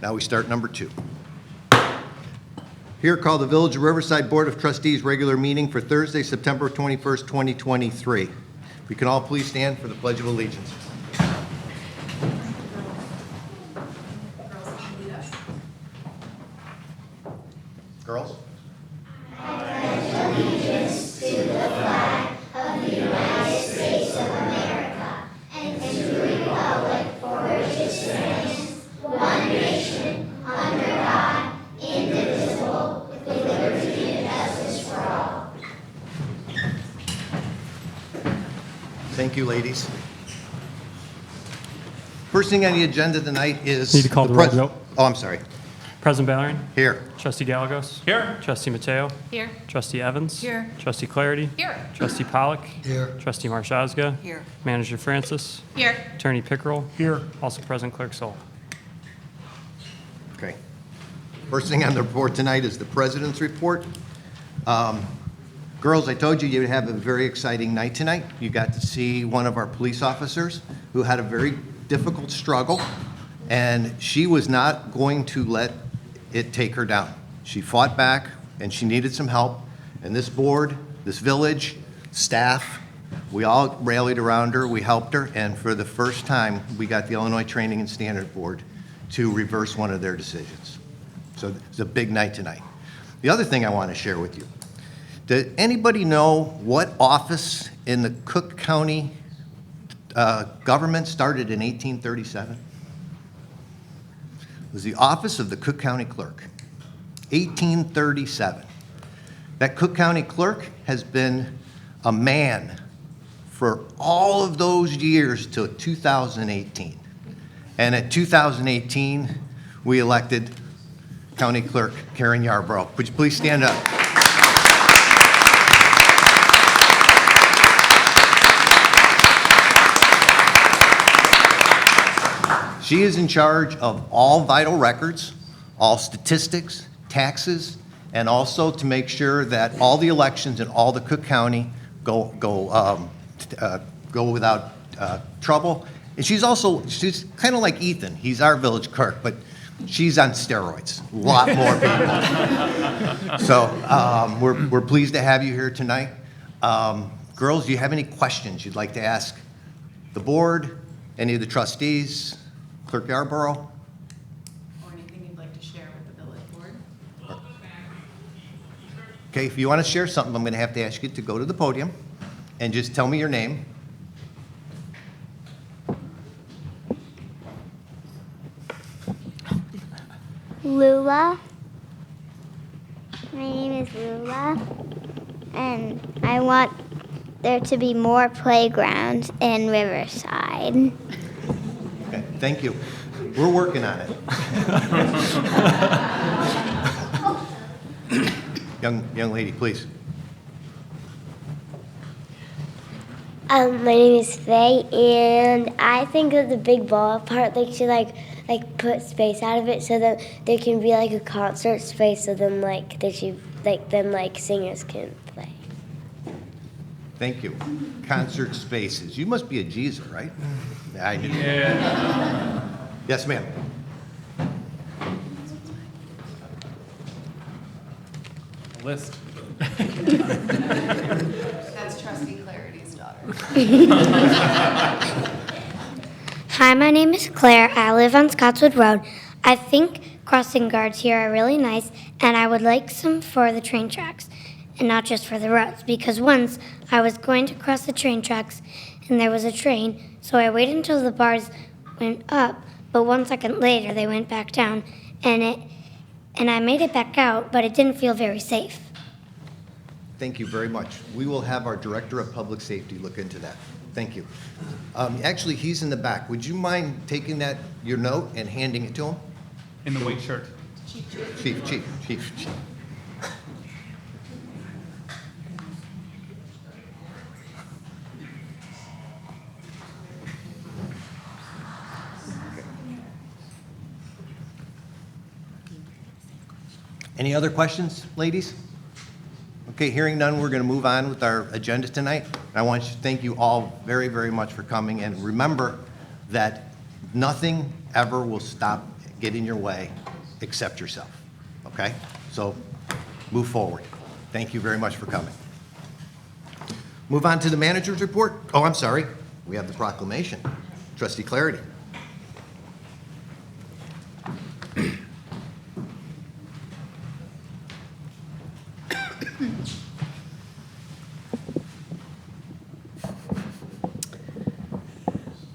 Now we start number 2. Here, call the Village of Riverside Board of Trustees regular meeting for Thursday, September 21st, 2023. We can all please stand for the Pledge of Allegiance. Girls? Thank you, ladies. First thing on the agenda tonight is... Need to call the roll. Nope. Oh, I'm sorry. President Bellerin. Here. Trustee Gallegos. Here. Trustee Mateo. Here. Trustee Evans. Here. Trustee Clarity. Here. Trustee Pollock. Here. Trustee Marshazga. Here. Manager Francis. Here. Attorney Pickerel. Here. Also present Clerk Soul. Okay. First thing on the report tonight is the President's report. Girls, I told you you'd have a very exciting night tonight. You got to see one of our police officers who had a very difficult struggle, and she was not going to let it take her down. She fought back, and she needed some help, and this board, this village, staff, we all rallied around her, we helped her, and for the first time, we got the Illinois Training and Standard Board to reverse one of their decisions. So it's a big night tonight. The other thing I want to share with you, does anybody know what office in the Cook County government started in 1837? It was the office of the Cook County Clerk, 1837. That Cook County Clerk has been a man for all of those years till 2018. And at 2018, we elected County Clerk Karen Yarborough. Would you please stand up? She is in charge of all vital records, all statistics, taxes, and also to make sure that all the elections in all the Cook County go without trouble. And she's kind of like Ethan. He's our village clerk, but she's on steroids. A lot more people. So we're pleased to have you here tonight. Girls, do you have any questions you'd like to ask the board, any of the trustees? Clerk Yarborough? Or anything you'd like to share with the village board? Okay, if you want to share something, I'm going to have to ask you to go to the podium and just tell me your name. Lula. My name is Lula, and I want there to be more playgrounds in Riverside. Okay, thank you. We're working on it. Young lady, please. My name is Faye, and I think that the big ball part, they should like put space out of it so that there can be like a concert space. So then singers can play. Thank you. Concert spaces. You must be a geezer, right? I knew. Yeah. Yes, ma'am. List. That's Trustee Clarity's daughter. Hi, my name is Claire. I live on Scottswood Road. I think crossing guards here are really nice, and I would like some for the train tracks, and not just for the roads, because once I was going to cross the train tracks, and there was a train, so I waited until the bars went up, but 1 second later they went back down, and I made it back out, but it didn't feel very safe. Thank you very much. We will have our Director of Public Safety look into that. Thank you. Actually, he's in the back. Would you mind taking your note and handing it to him? In the white shirt. Chief. Any other questions, ladies? Okay, hearing none, we're going to move on with our agenda tonight. I want to thank you all very, very much for coming, and remember that nothing ever will stop get in your way, accept yourself, okay? So move forward. Thank you very much for coming. Move on to the manager's report. Oh, I'm sorry. We have the proclamation. Trustee Clarity.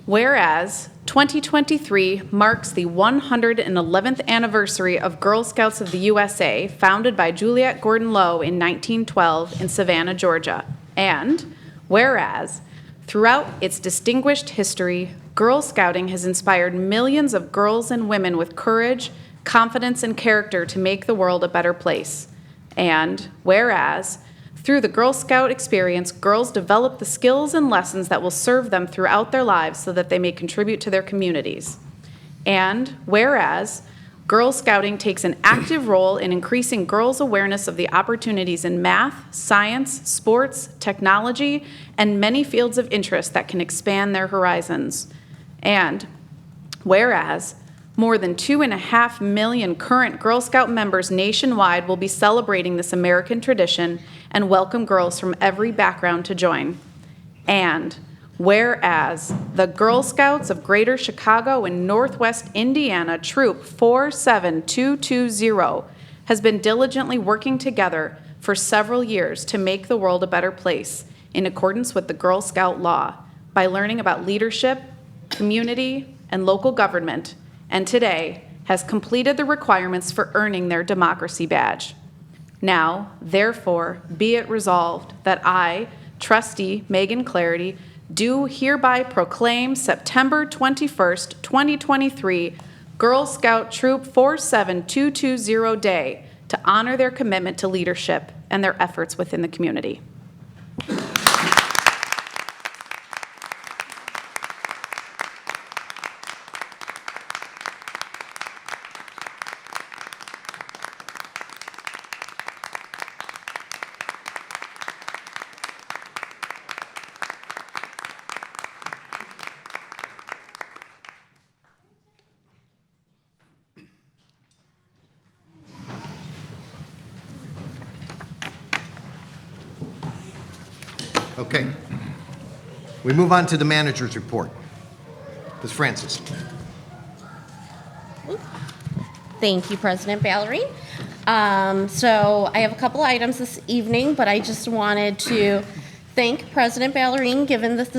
Whereas 2023 marks the 111th anniversary of Girl Scouts of the USA, founded by Juliette Gordon Low in 1912 in Savannah, Georgia. And whereas throughout its distinguished history, Girl Scouting has inspired millions of girls and women with courage, confidence, and character to make the world a better place. And whereas through the Girl Scout experience, girls develop the skills and lessons that will serve them throughout their lives so that they may contribute to their communities. And whereas Girl Scouting takes an active role in increasing girls' awareness of the opportunities in math, science, sports, technology, and many fields of interest that can expand their horizons. And whereas more than 2.5 million current Girl Scout members nationwide will be celebrating this American tradition and welcome girls from every background to join. And whereas the Girl Scouts of Greater Chicago and Northwest Indiana Troop 47220 has been diligently working together for several years to make the world a better place in accordance with the Girl Scout law by learning about leadership, community, and local government, and today has completed the requirements for earning their democracy badge. Now, therefore, be it resolved that I, Trustee Megan Clarity, do hereby proclaim September 21st, 2023, Girl Scout Troop 47220 Day to honor their commitment to leadership and their efforts within the community. Okay. We move on to the manager's report. Ms. Francis. Thank you, President Ballerine. So I have a couple items this evening, but I just wanted to thank President Ballerine, given that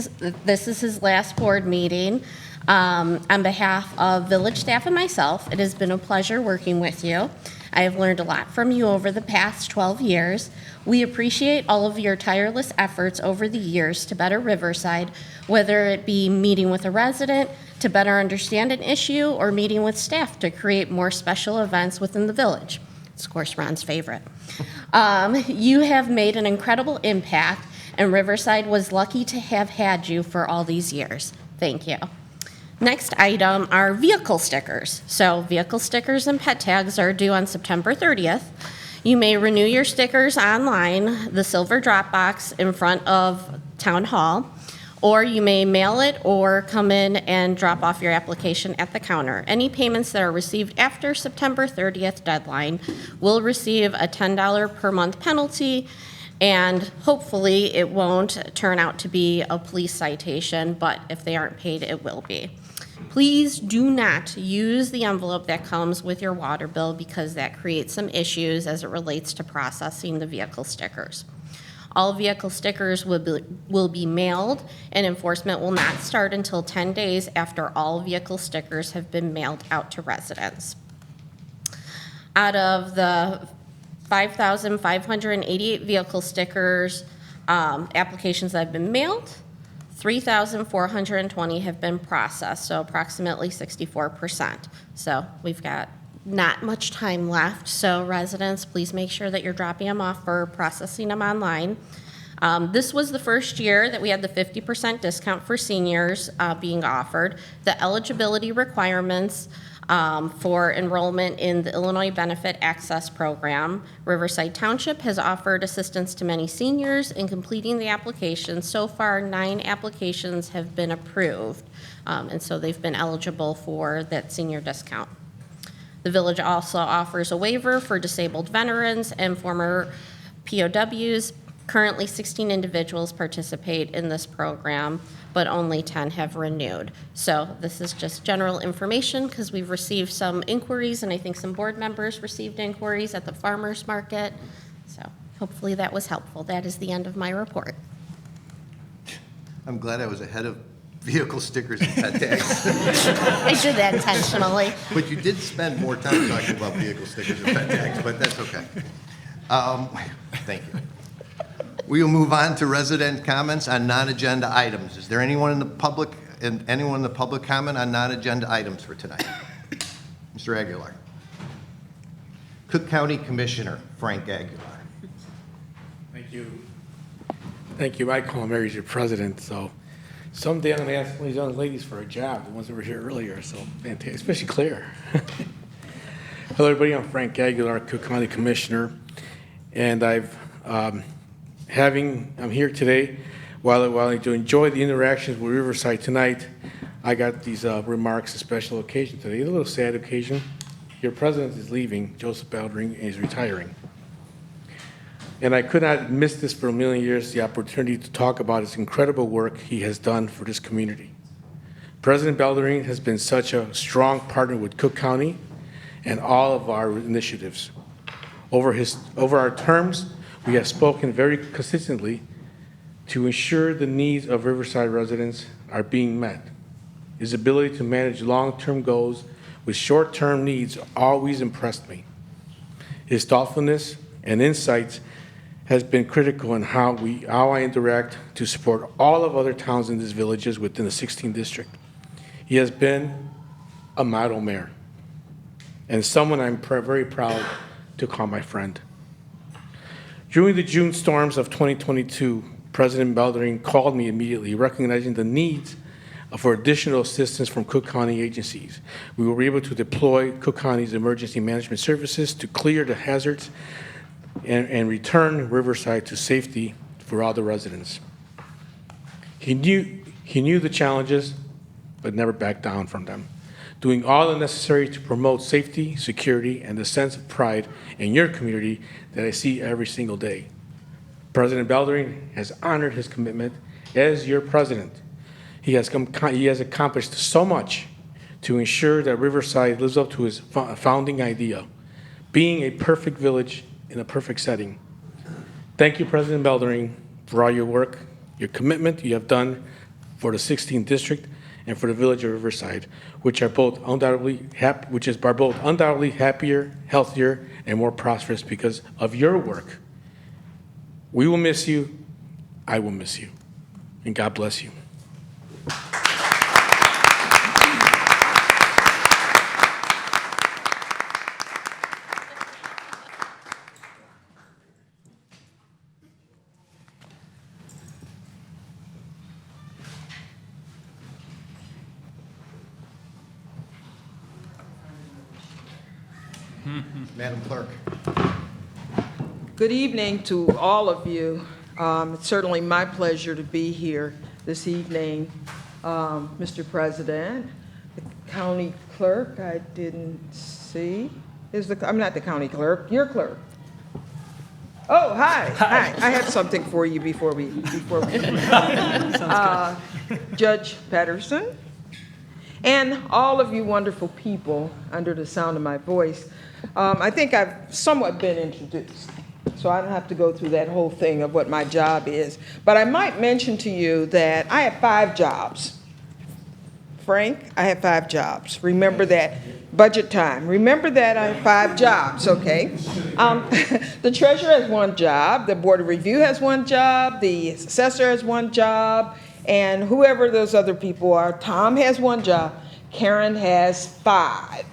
this is his last board meeting. On behalf of village staff and myself, it has been a pleasure working with you. I have learned a lot from you over the past 12 years. We appreciate all of your tireless efforts over the years to better Riverside, whether it be meeting with a resident to better understand an issue or meeting with staff to create more special events within the village. It's, of course, Ron's favorite. You have made an incredible impact, and Riverside was lucky to have had you for all these years. Thank you. Next item are vehicle stickers. So vehicle stickers and pet tags are due on September 30th. You may renew your stickers online, the silver drop box in front of Town Hall, or you may mail it or come in and drop off your application at the counter. Any payments that are received after September 30th deadline will receive a $10 per month penalty, and hopefully it won't turn out to be a police citation, but if they aren't paid, it will be. Please do not use the envelope that comes with your water bill because that creates some issues as it relates to processing the vehicle stickers. All vehicle stickers will be mailed, and enforcement will not start until 10 days after all vehicle stickers have been mailed out to residents. Out of the 5,588 vehicle stickers applications that have been mailed, 3,420 have been processed, so approximately 64%. So we've got not much time left, so residents, please make sure that you're dropping them off or processing them online. This was the first year that we had the 50% discount for seniors being offered. The eligibility requirements for enrollment in the Illinois Benefit Access Program. Riverside Township has offered assistance to many seniors in completing the application. So far, 9 applications have been approved, and so they've been eligible for that senior discount. The village also offers a waiver for disabled veterans and former POWs. Currently, 16 individuals participate in this program, but only 10 have renewed. So this is just general information because we've received some inquiries, and I think some board members received inquiries at the farmers market. So hopefully that was helpful. That is the end of my report. I'm glad I was ahead of vehicle stickers and pet tags. I did that intentionally. But you did spend more time talking about vehicle stickers and pet tags, but that's okay. Thank you. We will move on to resident comments on non-agenda items. Is there anyone in the public comment on non-agenda items for tonight? Mr. Aguilar. Cook County Commissioner Frank Aguilar. Thank you. Thank you. I call him Mary's your president, so someday I'm going to ask one of these young ladies for a job, the ones that were here earlier, so fantastic, especially Claire. Hello, everybody. I'm Frank Aguilar, Cook County Commissioner, and I'm here today. While I do enjoy the interactions with Riverside tonight, I got these remarks, a special occasion today, a little sad occasion. Your president is leaving, Joseph Baldring, and he's retiring. And I could not miss this for a million years, the opportunity to talk about his incredible work he has done for this community. President Baldring has been such a strong partner with Cook County and all of our initiatives. Over our terms, we have spoken very consistently to ensure the needs of Riverside residents are being met. His ability to manage long-term goals with short-term needs always impressed me. His thoughtfulness and insights has been critical in how I interact to support all of other towns in these villages within the 16th district. He has been a model mayor and someone I'm very proud to call my friend. During the June storms of 2022, President Baldring called me immediately, recognizing the needs for additional assistance from Cook County agencies. We were able to deploy Cook County's emergency management services to clear the hazards and return Riverside to safety for all the residents. He knew the challenges, but never backed down from them, doing all the necessary to promote safety, security, and the sense of pride in your community that I see every single day. President Baldring has honored his commitment as your president. He has accomplished so much to ensure that Riverside lives up to his founding idea, being a perfect village in a perfect setting. Thank you, President Baldring, for all your work, your commitment you have done for the 16th district and for the village of Riverside, which are both undoubtedly happier, healthier, and more prosperous because of your work. We will miss you. I will miss you. And God bless you. Madam Clerk. Good evening to all of you. It's certainly my pleasure to be here this evening. Mr. President, the county clerk, I didn't see. I'm not the county clerk, your clerk. Oh, hi. I have something for you before we Judge Patterson, and all of you wonderful people under the sound of my voice. I think I've somewhat been introduced, so I don't have to go through that whole thing of what my job is. But I might mention to you that I have 5 jobs. Frank, I have 5 jobs. Remember that. Budget time. Remember that I have 5 jobs, okay? The treasurer has 1 job. The board of review has 1 job. The assessor has 1 job. And whoever those other people are, Tom has 1 job. Karen has 5.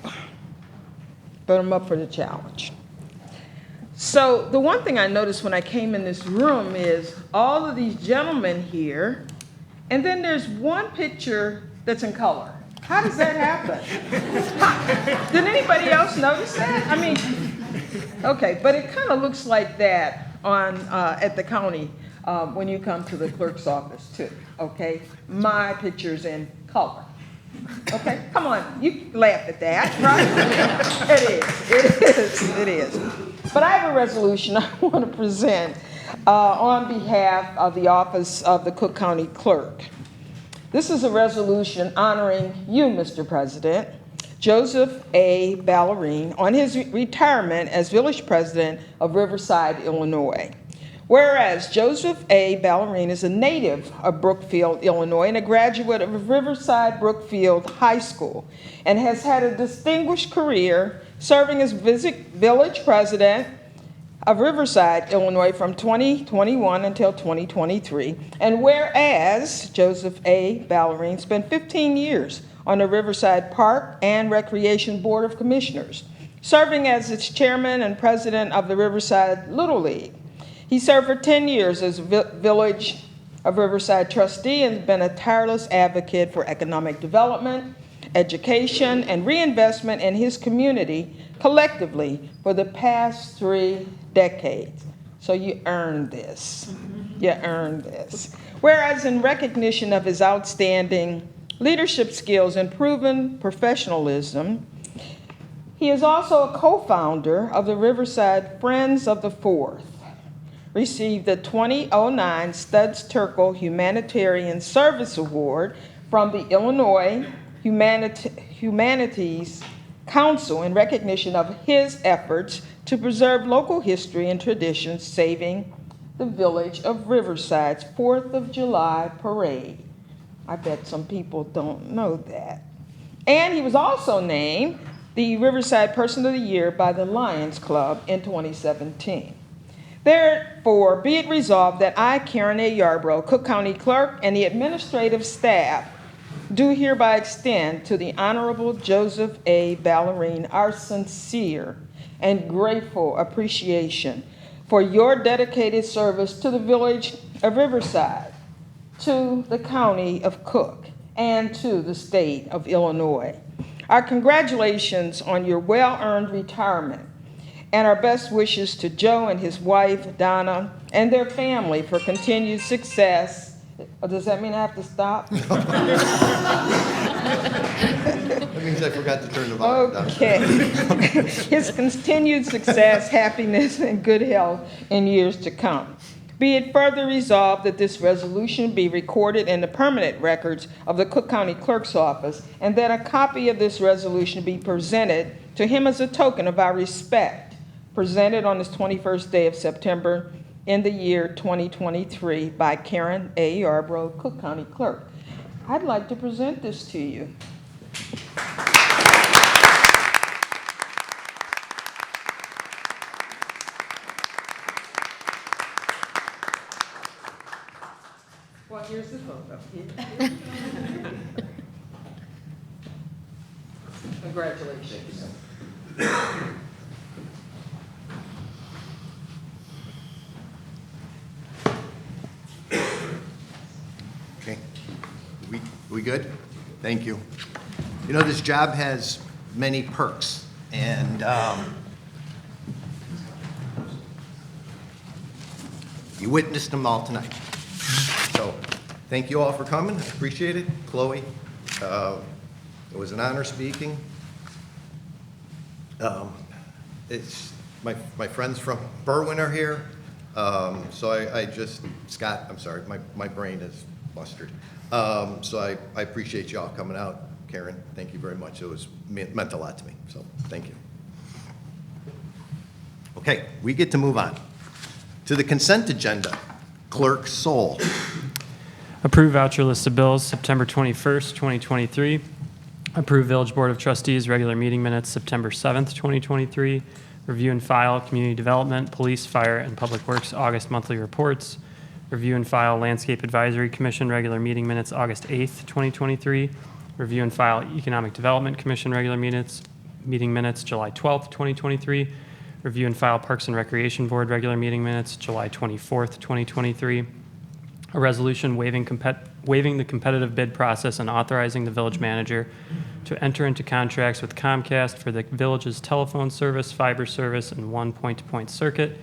But I'm up for the challenge. So the one thing I noticed when I came in this room is all of these gentlemen here, and then there's one picture that's in color. How does that happen? Did anybody else notice that? I mean, okay, but it kind of looks like that on at the county when you come to the clerk's office too, okay? My picture's in color. Okay, come on, you laugh at that, right? It is. But I have a resolution I want to present on behalf of the office of the Cook County Clerk. This is a resolution honoring you, Mr. President, Joseph A. Ballerine, on his retirement as village president of Riverside, Illinois. Whereas Joseph A. Ballerine is a native of Brookfield, Illinois, and a graduate of Riverside Brookfield High School, and has had a distinguished career serving as village president of Riverside, Illinois from 2021 until 2023. And whereas Joseph A. Ballerine spent 15 years on the Riverside Park and Recreation Board of Commissioners, serving as its chairman and president of the Riverside Little League. He served for 10 years as Village of Riverside trustee and has been a tireless advocate for economic development, education, and reinvestment in his community collectively for the past 3 decades. So you earned this. You earned this. Whereas in recognition of his outstanding leadership skills and proven professionalism, he is also a co-founder of the Riverside Friends of the Fourth, received the 2009 Studs Terkel Humanitarian Service Award from the Illinois Humanities Council in recognition of his efforts to preserve local history and traditions, saving the village of Riverside's 4th of July parade. I bet some people don't know that. And he was also named the Riverside Person of the Year by the Lions Club in 2017. Therefore, be it resolved that I, Karen A. Yarbrough, Cook County Clerk, and the administrative staff do hereby extend to the Honorable Joseph A. Ballerine our sincere and grateful appreciation for your dedicated service to the village of Riverside, to the county of Cook, and to the state of Illinois. Our congratulations on your well-earned retirement, and our best wishes to Joe and his wife, Donna, and their family for continued success. Does that mean I have to stop? That means I forgot to turn the volume down. Okay. His continued success, happiness, and good health in years to come. Be it further resolved that this resolution be recorded in the permanent records of the Cook County Clerk's Office, and that a copy of this resolution be presented to him as a token of our respect, presented on this 21st day of September in the year 2023 by Karen A. Yarbrough, Cook County Clerk. I'd like to present this to you. Well, here's the photo. Congratulations. Okay, we good? Thank you. You know, this job has many perks, and you witnessed them all tonight. So, thank you all for coming. I appreciate it. Chloe, it was an honor speaking. It's my friends from Berwyn are here. So I just, Scott, I'm sorry, my brain is flustered. So I appreciate you all coming out. Karen, thank you very much. It meant a lot to me, so thank you. Okay, we get to move on to the consent agenda. Clerk Soul. Approve voucher list of bills, September 21st, 2023. Approve Village Board of Trustees regular meeting minutes, September 7th, 2023. Review and file Community Development, Police, Fire, and Public Works August monthly reports. Review and file Landscape Advisory Commission regular meeting minutes, August 8th, 2023. Review and file Economic Development Commission regular meeting minutes, July 12th, 2023. Review and file Parks and Recreation Board regular meeting minutes, July 24th, 2023. A resolution waiving the competitive bid process and authorizing the village manager to enter into contracts with Comcast for the village's telephone service, fiber service, and one point-to-point circuit,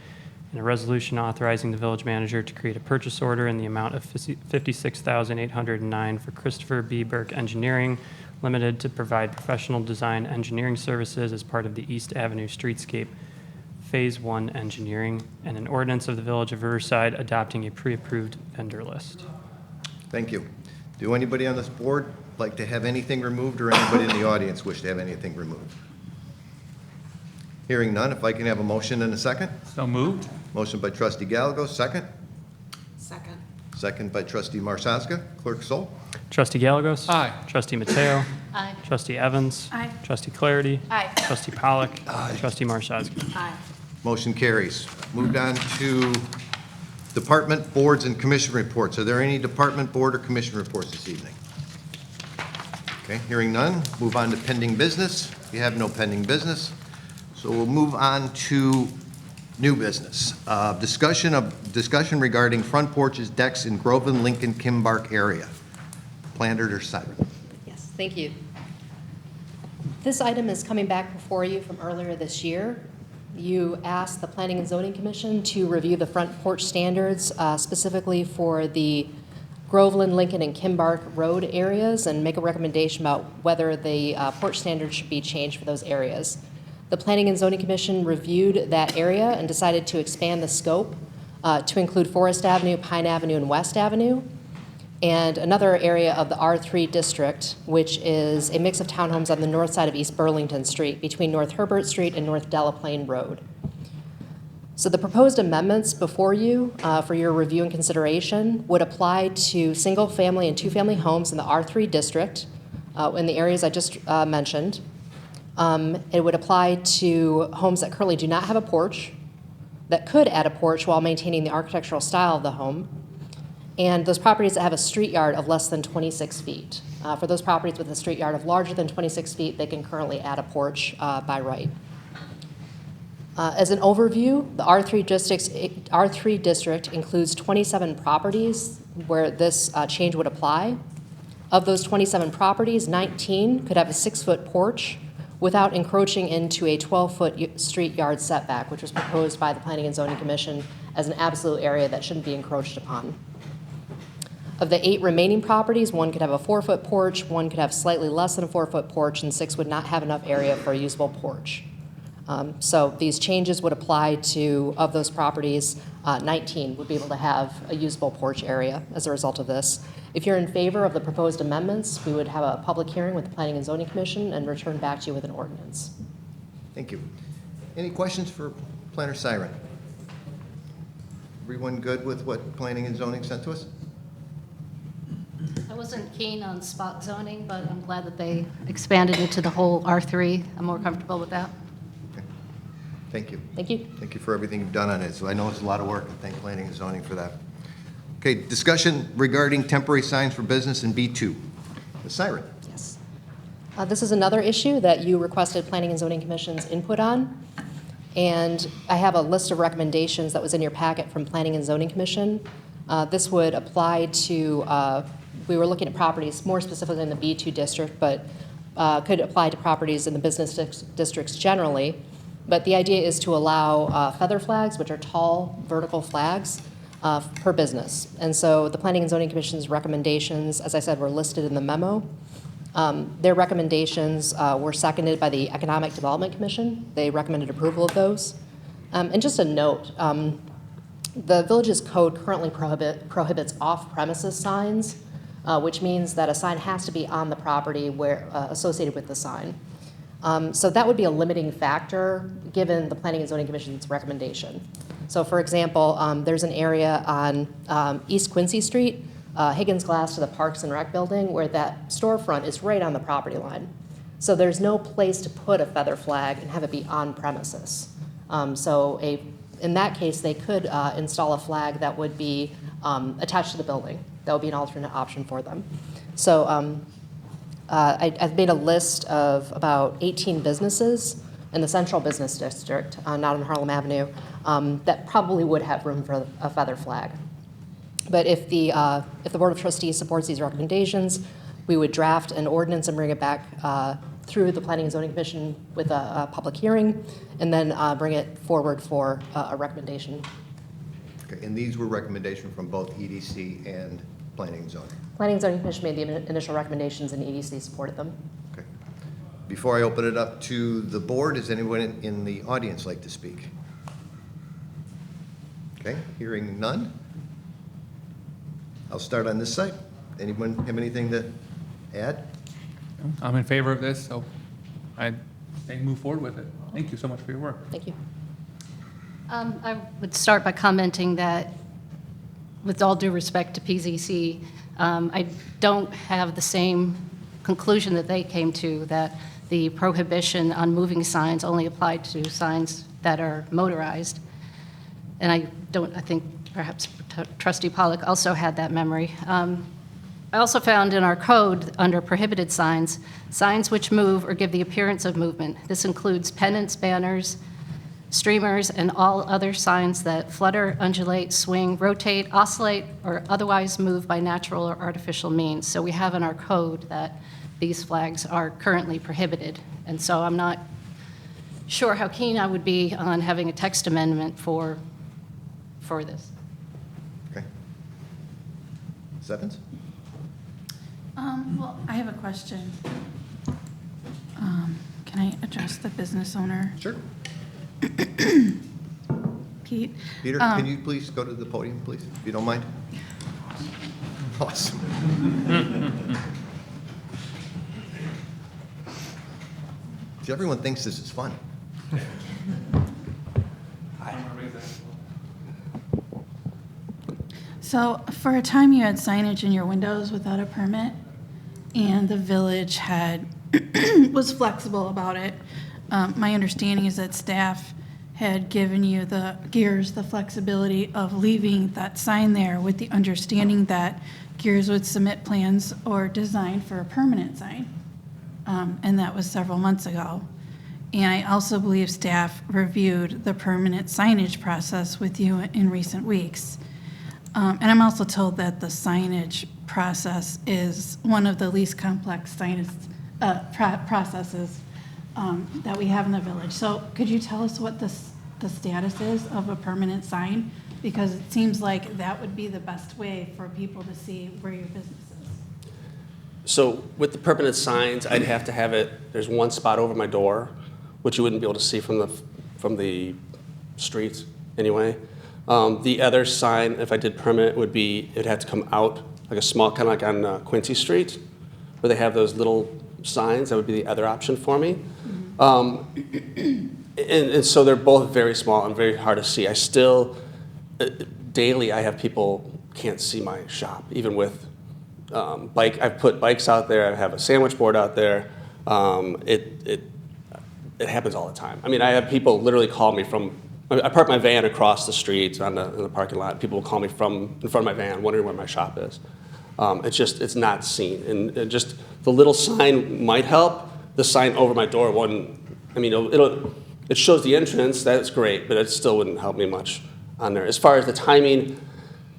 and a resolution authorizing the village manager to create a purchase order in the amount of $56,809 for Christopher B. Burke Engineering, Limited to provide professional design engineering services as part of the East Avenue Streetscape Phase 1 engineering, and an ordinance of the Village of Riverside adopting a pre-approved vendor list. Thank you. Do anybody on this board like to have anything removed, or anybody in the audience wish to have anything removed? Hearing none, if I can have a motion and a second? So moved. Motion by trustee Gallego, second. Second. Second by trustee Marsaska. Clerk Sol. Trustee Gallegos? Aye. Trustee Mateo? Aye. Trustee Evans? Aye. Trustee Clarity? Aye. Trustee Pollock? Trustee Marshazga? Aye. Motion carries. Moved on to department, boards, and commission reports. Are there any department, board, or commission reports this evening? Okay, hearing none, move on to pending business. We have no pending business. So we'll move on to new business. Discussion regarding front porches, decks in Groveland, Lincoln, Kimbark area. Planner or Siren? Yes, thank you. This item is coming back before you from earlier this year. You asked the Planning and Zoning Commission to review the front porch standards specifically for the Groveland, Lincoln, and Kimbark Road areas and make a recommendation about whether the porch standards should be changed for those areas. The Planning and Zoning Commission reviewed that area and decided to expand the scope to include Forest Avenue, Pine Avenue, and West Avenue, and another area of the R3 district, which is a mix of townhomes on the north side of East Burlington Street between North Herbert Street and North Delaplane Road. So the proposed amendments before you for your review and consideration would apply to single-family and two-family homes in the R3 district in the areas I just mentioned. It would apply to homes that currently do not have a porch, that could add a porch while maintaining the architectural style of the home, and those properties that have a street yard of less than 26 feet. For those properties with a street yard of larger than 26 feet, they can currently add a porch by right. As an overview, the R3 district includes 27 properties where this change would apply. Of those 27 properties, 19 could have a 6-foot porch without encroaching into a 12-foot street yard setback, which was proposed by the Planning and Zoning Commission as an absolute area that shouldn't be encroached upon. Of the 8 remaining properties, 1 could have a 4-foot porch, 1 could have slightly less than a 4-foot porch, and 6 would not have enough area for a usable porch. So these changes would apply to, of those properties, 19 would be able to have a usable porch area as a result of this. If you're in favor of the proposed amendments, we would have a public hearing with the Planning and Zoning Commission and return back to you with an ordinance. Thank you. Any questions for Planner Siren? Everyone good with what Planning and Zoning sent to us? I wasn't keen on spot zoning, but I'm glad that they expanded it to the whole R3. I'm more comfortable with that. Okay. Thank you. Thank you. Thank you for everything you've done on it. So I know it's a lot of work, and thank Planning and Zoning for that. Okay, discussion regarding temporary signs for business in B2. Ms. Siren. Yes. This is another issue that you requested Planning and Zoning Commission's input on. And I have a list of recommendations that was in your packet from Planning and Zoning Commission. This would apply to, we were looking at properties more specifically in the B2 district, but could apply to properties in the business districts generally. But the idea is to allow feather flags, which are tall vertical flags, per business. And so the Planning and Zoning Commission's recommendations, as I said, were listed in the memo. Their recommendations were seconded by the Economic Development Commission. They recommended approval of those. And just a note, the village's code currently prohibits off-premises signs, which means that a sign has to be on the property where associated with the sign. So that would be a limiting factor given the Planning and Zoning Commission's recommendation. So for example, there's an area on East Quincy Street, Higgins Glass to the Parks and Rec building, where that storefront is right on the property line. So there's no place to put a feather flag and have it be on premises. In that case, they could install a flag that would be attached to the building. That would be an alternate option for them. So I've made a list of about 18 businesses in the central business district, not on Harlem Avenue, that probably would have room for a feather flag. But if the Board of Trustees supports these recommendations, we would draft an ordinance and bring it back through the Planning and Zoning Commission with a public hearing, and then bring it forward for a recommendation. Okay, and these were recommendations from both EDC and Planning and Zoning? Planning and Zoning Commission made the initial recommendations and EDC supported them. Okay. Before I open it up to the board, does anyone in the audience like to speak? Okay, hearing none. I'll start on this side. Anyone have anything to add? I'm in favor of this, so I say move forward with it. Thank you so much for your work. Thank you. I would start by commenting that, with all due respect to PZC, I don't have the same conclusion that they came to, that the prohibition on moving signs only applied to signs that are motorized. And I think perhaps Trustee Pollock also had that memory. I also found in our code, under prohibited signs, signs which move or give the appearance of movement. This includes pennants, banners, streamers, and all other signs that flutter, undulate, swing, rotate, oscillate, or otherwise move by natural or artificial means. So we have in our code that these flags are currently prohibited. And so I'm not sure how keen I would be on having a text amendment for this. Okay. Stephens? Well, I have a question. Can I address the business owner? Sure. Pete? Peter, can you please go to the podium, please, if you don't mind? Awesome. See, everyone thinks this is fun. So for a time, you had signage in your windows without a permit, and the village was flexible about it. My understanding is that staff had given you the flexibility of leaving that sign there with the understanding that Gears would submit plans or design for a permanent sign. And that was several months ago. And I also believe staff reviewed the permanent signage process with you in recent weeks. And I'm also told that the signage process is one of the least complex processes that we have in the village. So could you tell us what the status is of a permanent sign? Because it seems like that would be the best way for people to see where your business is. So with the permanent signs, I'd have to have it, there's one spot over my door, which you wouldn't be able to see from the streets anyway. The other sign, if I did permanent, it'd have to come out like a small, kind of like on Quincy Street, where they have those little signs. That would be the other option for me. And so they're both very small and very hard to see. I still, daily, I have people can't see my shop, even with I've put bikes out there. I have a sandwich board out there. It happens all the time. I mean, I have people literally call me I park my van across the street in the parking lot. People will call me from in front of my van, wondering where my shop is. It's not seen. And just the little sign might help. The sign over my door wouldn't. I mean, it shows the entrance. That's great, but it still wouldn't help me much on there. As far as the timing,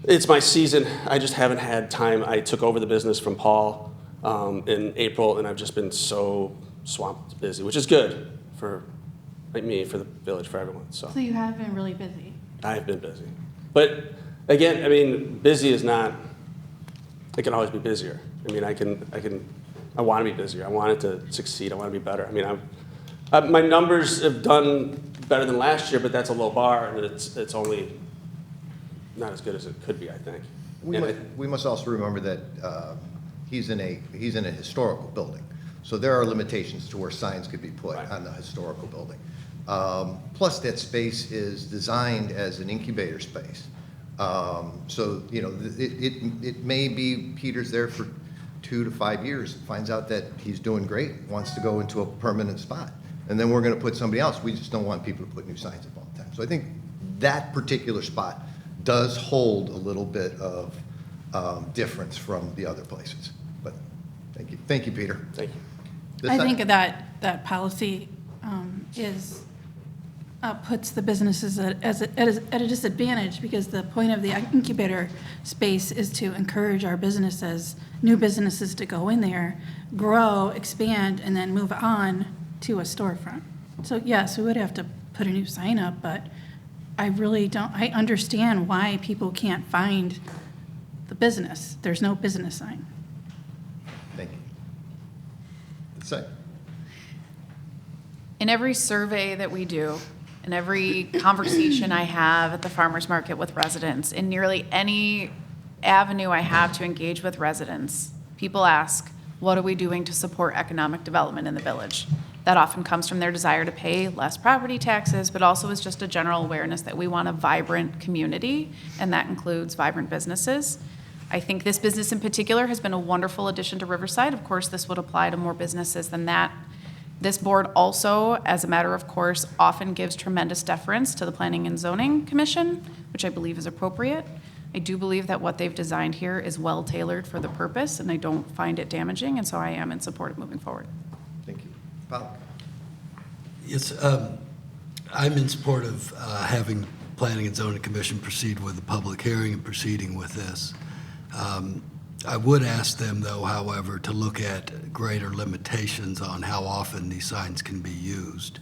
it's my season. I just haven't had time. I took over the business from Paul in April, and I've just been so swamped busy, which is good for me, for the village, for everyone. So So you have been really busy. I've been busy. But again, I mean, busy is not, it can always be busier. I mean, I want to be busier. I want it to succeed. I want to be better. I mean, my numbers have done better than last year, but that's a low bar, and it's only not as good as it could be, I think. We must also remember that he's in a historical building. So there are limitations to where signs could be put on the historical building. Plus, that space is designed as an incubator space. So, you know, it may be Peter's there for 2 to 5 years, finds out that he's doing great, wants to go into a permanent spot. And then we're going to put somebody else. We just don't want people to put new signs up all the time. So I think that particular spot does hold a little bit of difference from the other places. But thank you. Thank you, Peter. Thank you. I think that policy puts the businesses at a disadvantage, because the point of the incubator space is to encourage our new businesses to go in there, grow, expand, and then move on to a storefront. So yes, we would have to put a new sign up, but I really don't, I understand why people can't find the business. There's no business sign. Thank you. Say. In every survey that we do, in every conversation I have at the farmer's market with residents, in nearly any avenue I have to engage with residents, people ask, what are we doing to support economic development in the village? That often comes from their desire to pay less property taxes, but also is just a general awareness that we want a vibrant community, and that includes vibrant businesses. I think this business in particular has been a wonderful addition to Riverside. Of course, this would apply to more businesses than that. This board also, as a matter of course, often gives tremendous deference to the Planning and Zoning Commission, which I believe is appropriate. I do believe that what they've designed here is well tailored for the purpose, and I don't find it damaging, and so I am in support of moving forward. Thank you. Paul? Yes, I'm in support of having Planning and Zoning Commission proceed with the public hearing and proceeding with this. I would ask them, though, however, to look at greater limitations on how often these signs can be used.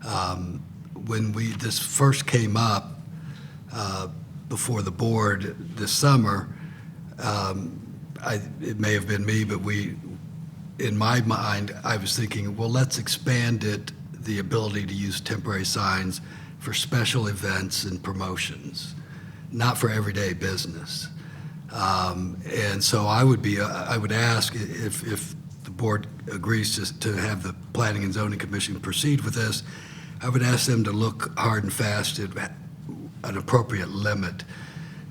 When this first came up before the board this summer, it may have been me, but in my mind, I was thinking, well, let's expand the ability to use temporary signs for special events and promotions, not for everyday business. And so I would ask if the board agrees to have the Planning and Zoning Commission proceed with this, I would ask them to look hard and fast at an appropriate limit.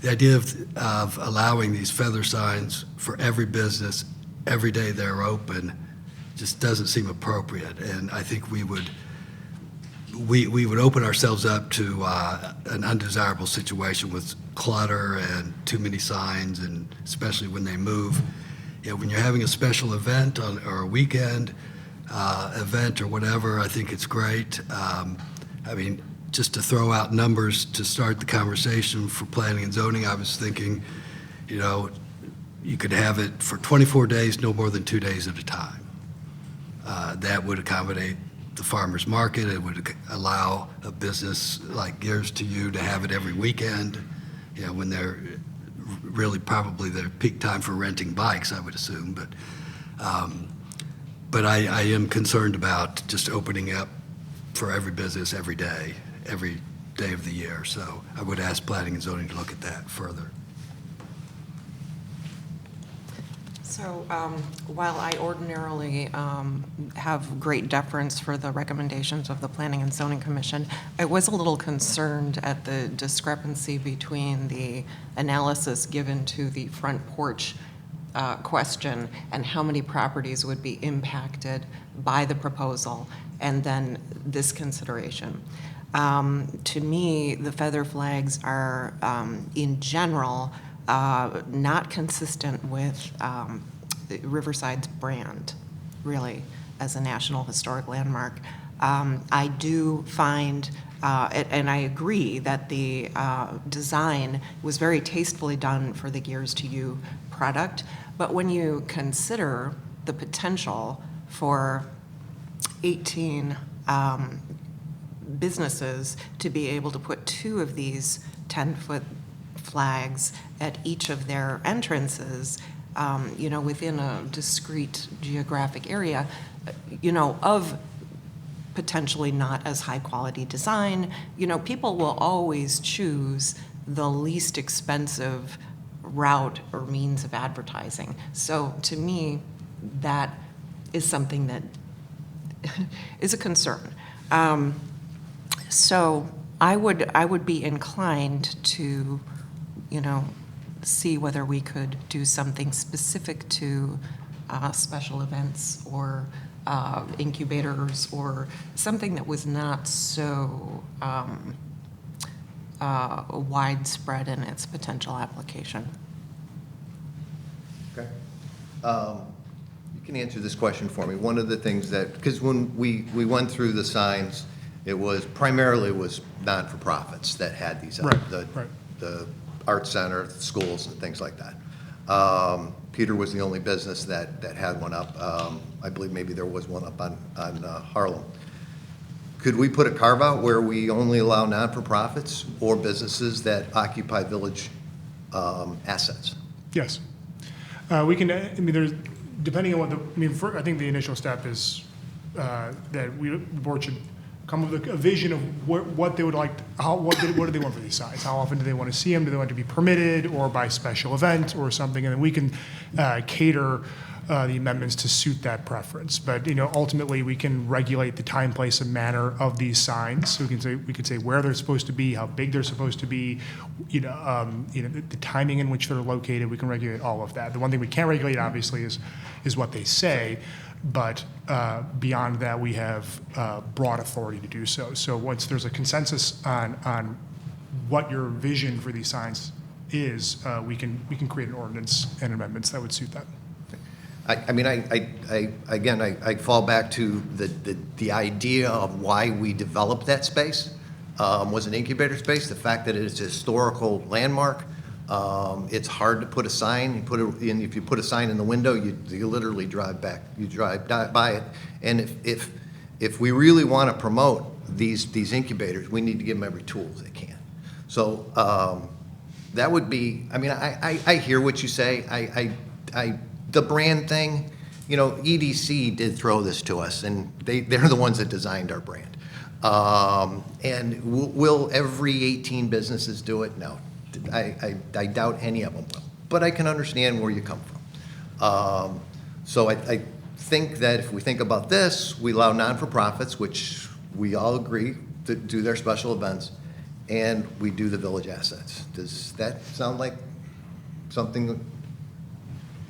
The idea of allowing these feather signs for every business, every day they're open, just doesn't seem appropriate. And I think we would open ourselves up to an undesirable situation with clutter and too many signs, and especially when they move. You know, when you're having a special event or a weekend event or whatever, I think it's great. I mean, just to throw out numbers to start the conversation for planning and zoning, I was thinking, you know, you could have it for 24 days, no more than 2 days at a time. That would accommodate the farmer's market. It would allow a business like Gears to You to have it every weekend, you know, when they're really probably their peak time for renting bikes, I would assume. But I am concerned about just opening up for every business every day of the year. So I would ask planning and zoning to look at that further. So while I ordinarily have great deference for the recommendations of the Planning and Zoning Commission, I was a little concerned at the discrepancy between the analysis given to the front porch question and how many properties would be impacted by the proposal, and then this consideration. To me, the feather flags are, in general, not consistent with Riverside's brand, really, as a National Historic Landmark. I do find, and I agree, that the design was very tastefully done for the Gears to You product, but when you consider the potential for 18 businesses to be able to put 2 of these 10-foot flags at each of their entrances, you know, within a discrete geographic area, you know, of potentially not as high quality design, you know, people will always choose the least expensive route or means of advertising. So to me, that is something that is a concern. So I would be inclined to, you know, see whether we could do something specific to special events or incubators, or something that was not so widespread in its potential application. Okay. You can answer this question for me. One of the things that, because when we went through the signs, it was primarily not-for-profits that had these up. The art center, schools, and things like that. Peter was the only business that had one up. I believe maybe there was one up on Harlem. Could we put a carve-out where we only allow non-for-profits or businesses that occupy village assets? Yes. We can, I mean, there's, depending on what the, I mean, I think the initial step is that the board should come up with a vision of what they would like, what do they want for these signs? How often do they want to see them? Do they want to be permitted or by special event or something? And then we can cater the amendments to suit that preference. But, ultimately, we can regulate the time, place, and manner of these signs. So we can say where they're supposed to be, how big they're supposed to be, the timing in which they're located. We can regulate all of that. The one thing we can't regulate, obviously, is what they say. But beyond that, we have broad authority to do so. So once there's a consensus on what your vision for these signs is, we can create an ordinance and amendments that would suit that. I fall back to the idea of why we developed that space was an incubator space. The fact that it is a historical landmark. It's hard to put a sign. If you put a sign in the window, you literally drive by it. And if we really want to promote these incubators, we need to give them every tool they can. So that would be. I mean, I hear what you say. The brand thing, EDC did throw this to us, and they're the ones that designed our brand. And will every 18 businesses do it? No. I doubt any of them will, but I can understand where you come from. So I think that if we think about this, we allow non-for-profits, which we all agree to do their special events, and we do the village assets. Does that sound like something?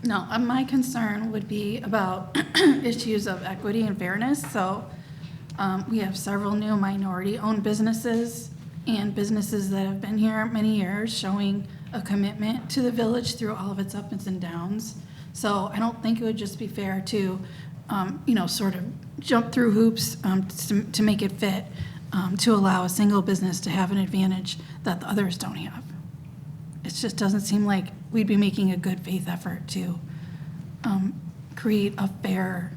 No, my concern would be about issues of equity and fairness. So we have several new minority-owned businesses and businesses that have been here many years, showing a commitment to the village through all of its ups and downs. So I don't think it would just be fair to, sort of jump through hoops to make it fit, to allow a single business to have an advantage that the others don't have. It just doesn't seem like we'd be making a good faith effort to create a fair,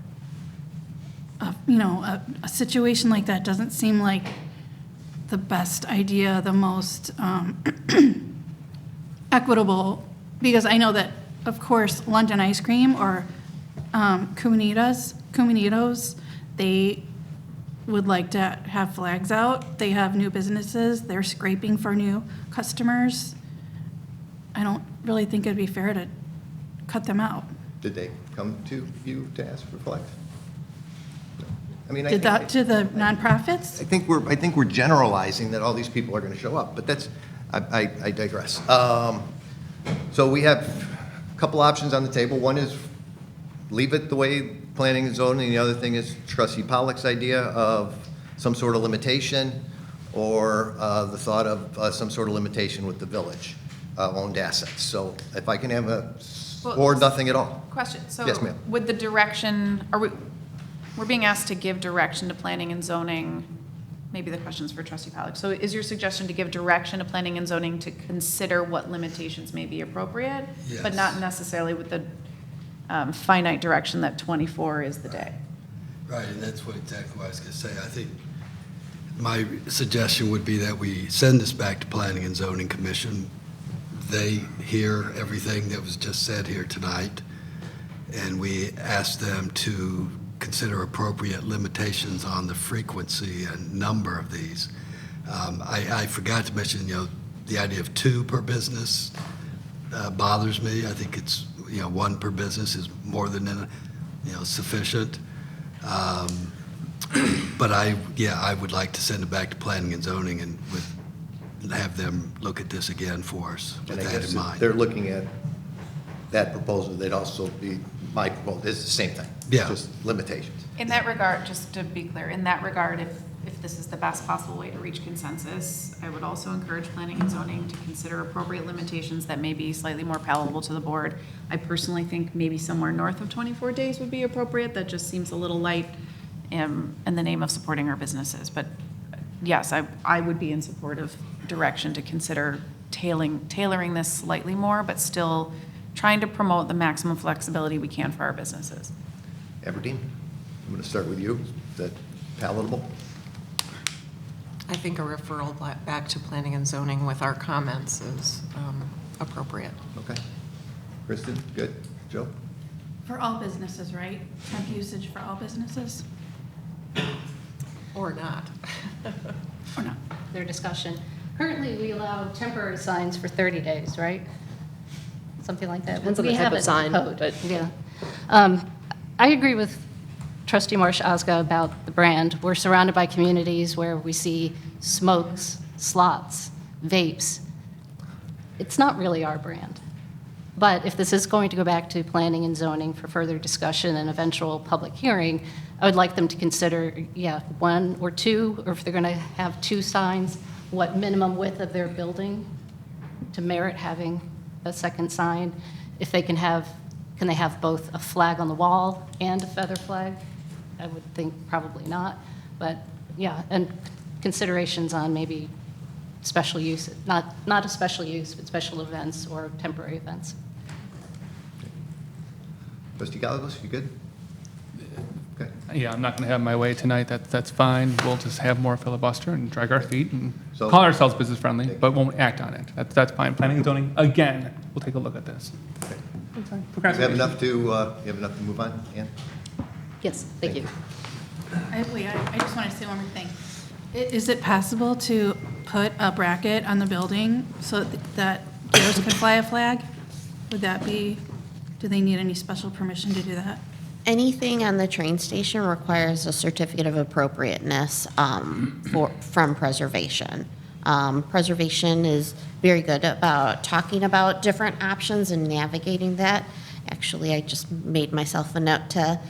a situation like that doesn't seem like the best idea, the most equitable, because I know that, of course, London Ice Cream or Cumanitos, they would like to have flags out. They have new businesses. They're scraping for new customers. I don't really think it'd be fair to cut them out. Did they come to you to ask for flags? I mean, Did that to the nonprofits? I think we're generalizing that all these people are going to show up, but that's, I digress. So we have a couple options on the table. One is leave it the way planning and zoning. The other thing is Trustee Pollock's idea of some sort of limitation, or the thought of some sort of limitation with the village owned assets. So if I can have or nothing at all. Question. So yes, ma'am. with the direction, we're being asked to give direction to planning and zoning. Maybe the question's for Trustee Pollock. So is your suggestion to give direction to planning and zoning to consider what limitations may be appropriate, Yes. but not necessarily with the finite direction that 24 is the day? Right, and that's exactly what I was going to say. I think my suggestion would be that we send this back to Planning and Zoning Commission. They hear everything that was just said here tonight, and we ask them to consider appropriate limitations on the frequency and number of these. I forgot to mention, the idea of 2 per business bothers me. I think it's, 1 per business is more than, sufficient. But I would like to send it back to Planning and Zoning and have them look at this again for us with And I that guess in if mind. they're looking at that proposal, they'd also be, my proposal, it's the same thing. Yeah. Just limitations. In that regard, just to be clear, in that regard, if this is the best possible way to reach consensus, I would also encourage planning and zoning to consider appropriate limitations that may be slightly more palatable to the board. I personally think maybe somewhere north of 24 days would be appropriate. That just seems a little light in the name of supporting our businesses. But yes, I would be in support of direction to consider tailoring this slightly more, but still trying to promote the maximum flexibility we can for our businesses. Everdeen, I'm going to start with you. Is that palatable? I think a referral back to planning and zoning with our comments is appropriate. Okay. Kristen, good? Joe? For all businesses, right? Temp usage for all businesses? Or not. Or not? Their discussion. Currently, we allow temporary signs for 30 days, right? Something like that. Depends on We the type have of it in sign, code. but- Yeah. I agree with Trustee Marsh-Ozga about the brand. We're surrounded by communities where we see smokes, slots, vapes. It's not really our brand. But if this is going to go back to planning and zoning for further discussion and eventual public hearing, I would like them to consider, one or two, or if they're going to have two signs, what minimum width of their building to merit having a second sign. If they can they have both a flag on the wall and a feather flag? I would think probably not. But yeah, and considerations on maybe special use, not a special use, but special events or temporary events. Trustee Gallegos, you good? Okay. Yeah, I'm not going to have my way tonight. That's fine. We'll just have more filibuster and drag our feet and So- call ourselves business friendly, but won't act on it. That's fine. Planning and zoning, again, we'll take a look at this. That's fine. You have enough to move on, Ann? Yes, thank you. I just want to say one more thing. Is it possible to put a bracket on the building so that gators could fly a flag? Would that be, do they need any special permission to do that? Anything on the train station requires a certificate of appropriateness from preservation. Preservation is very good about talking about different options and navigating that. Actually, I just made myself a note to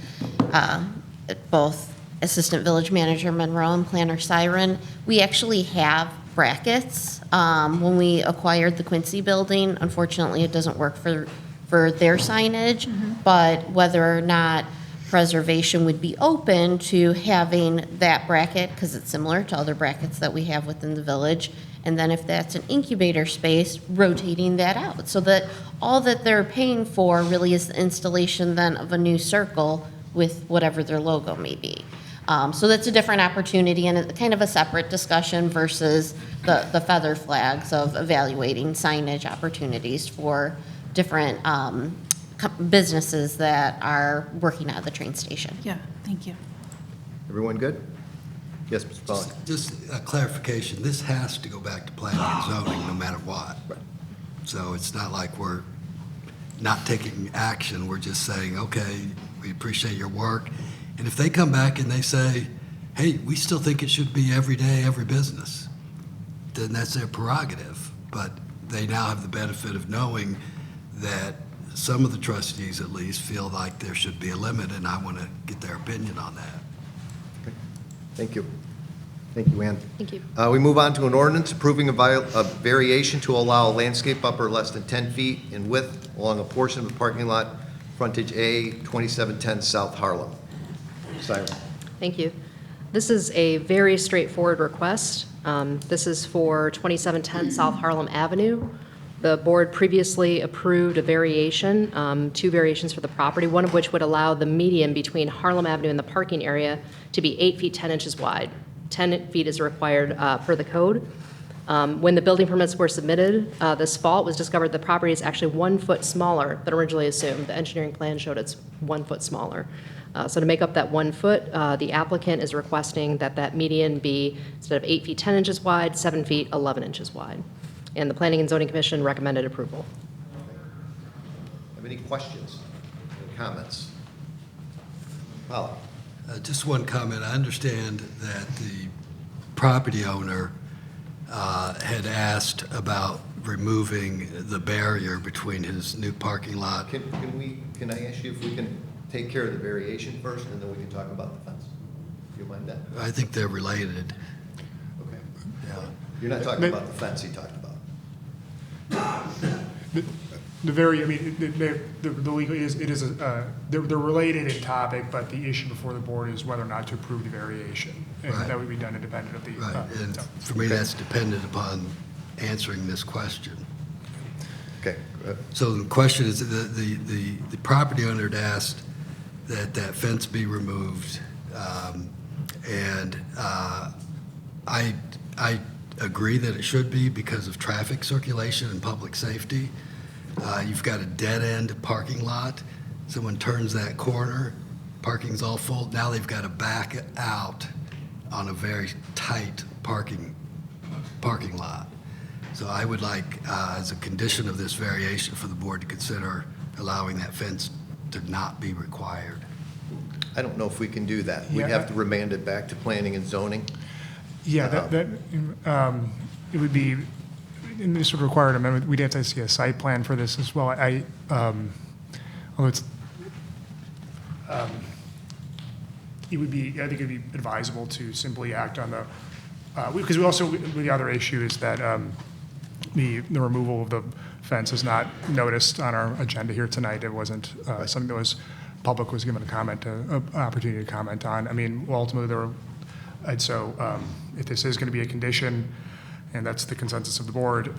both Assistant Village Manager Monroe and Planner Siren. We actually have brackets. When we acquired the Quincy building, unfortunately, it doesn't work for their signage, but whether or not preservation would be open to having that bracket, because it's similar to other brackets that we have within the village, and then if that's an incubator space, rotating that out, so that all that they're paying for really is the installation then of a new circle with whatever their logo may be. So that's a different opportunity and a kind of a separate discussion versus the feather flags of evaluating signage opportunities for different businesses that are working at the train station. Yeah, thank you. Everyone good? Yes, Mr. Pollak. Just a clarification, this has to go back to planning and zoning no matter what. Right. So it's not like we're not taking action, we're just saying, okay, we appreciate your work. And if they come back and they say, hey, we still think it should be every day, every business, then that's their prerogative. But they now have the benefit of knowing that some of the trustees at least feel like there should be a limit, and I want to get their opinion on that. Okay. Thank you. Thank you, Ann. Thank you. We move on to an ordinance approving a variation to allow a landscape buffer less than 10 feet in width along a portion of the parking lot, frontage A, 2710 South Harlem. Siren. Thank you. This is a very straightforward request. This is for 2710 South Harlem Avenue. The board previously approved a variation, two variations for the property, one of which would allow the median between Harlem Avenue and the parking area to be 8 feet 10 inches wide. 10 feet is required per the code. When the building permits were submitted this fall, it was discovered the property is actually 1 foot smaller than originally assumed. The engineering plan showed it's 1 foot smaller. So to make up that 1 foot, the applicant is requesting that that median be, instead of 8 feet 10 inches wide, 7 feet 11 inches wide. And the Planning and Zoning Commission recommended approval. Have any questions, any comments? Pollak. Just one comment. I understand that the property owner had asked about removing the barrier between his new parking lot. Can I ask you if we can take care of the variation first, and then we can talk about the fence? Do you mind that? I think they're related. Okay. Yeah. You're not talking about the fence he talked about? The legal they're related in topic, but the issue before the board is whether or not to approve the variation. And Right. that would be done independent of the. Right, and so. for me, that's dependent upon answering this question. Okay. So the question is, the property owner had asked that that fence be removed, and I agree that it should be because of traffic circulation and public safety. You've got a dead-end parking lot. Someone turns that corner, parking's all full. Now they've got to back out on a very tight parking lot. So I would like, as a condition of this variation, for the board to consider allowing that fence to not be required. I don't know if we can do that. We'd Yeah. have to remand it back to planning and zoning. Yeah, it would be, in this would require an amendment, we'd have to see a site plan for this as well. Although it's, it would be, I think it'd be advisable to simply act on the, because we also, the other issue is that the removal of the fence is not noticed on our agenda here tonight. It wasn't something that was, public was given a comment, an opportunity to comment on. I mean, well, ultimately, there were, and so if this is going to be a condition, and that's the consensus of the board,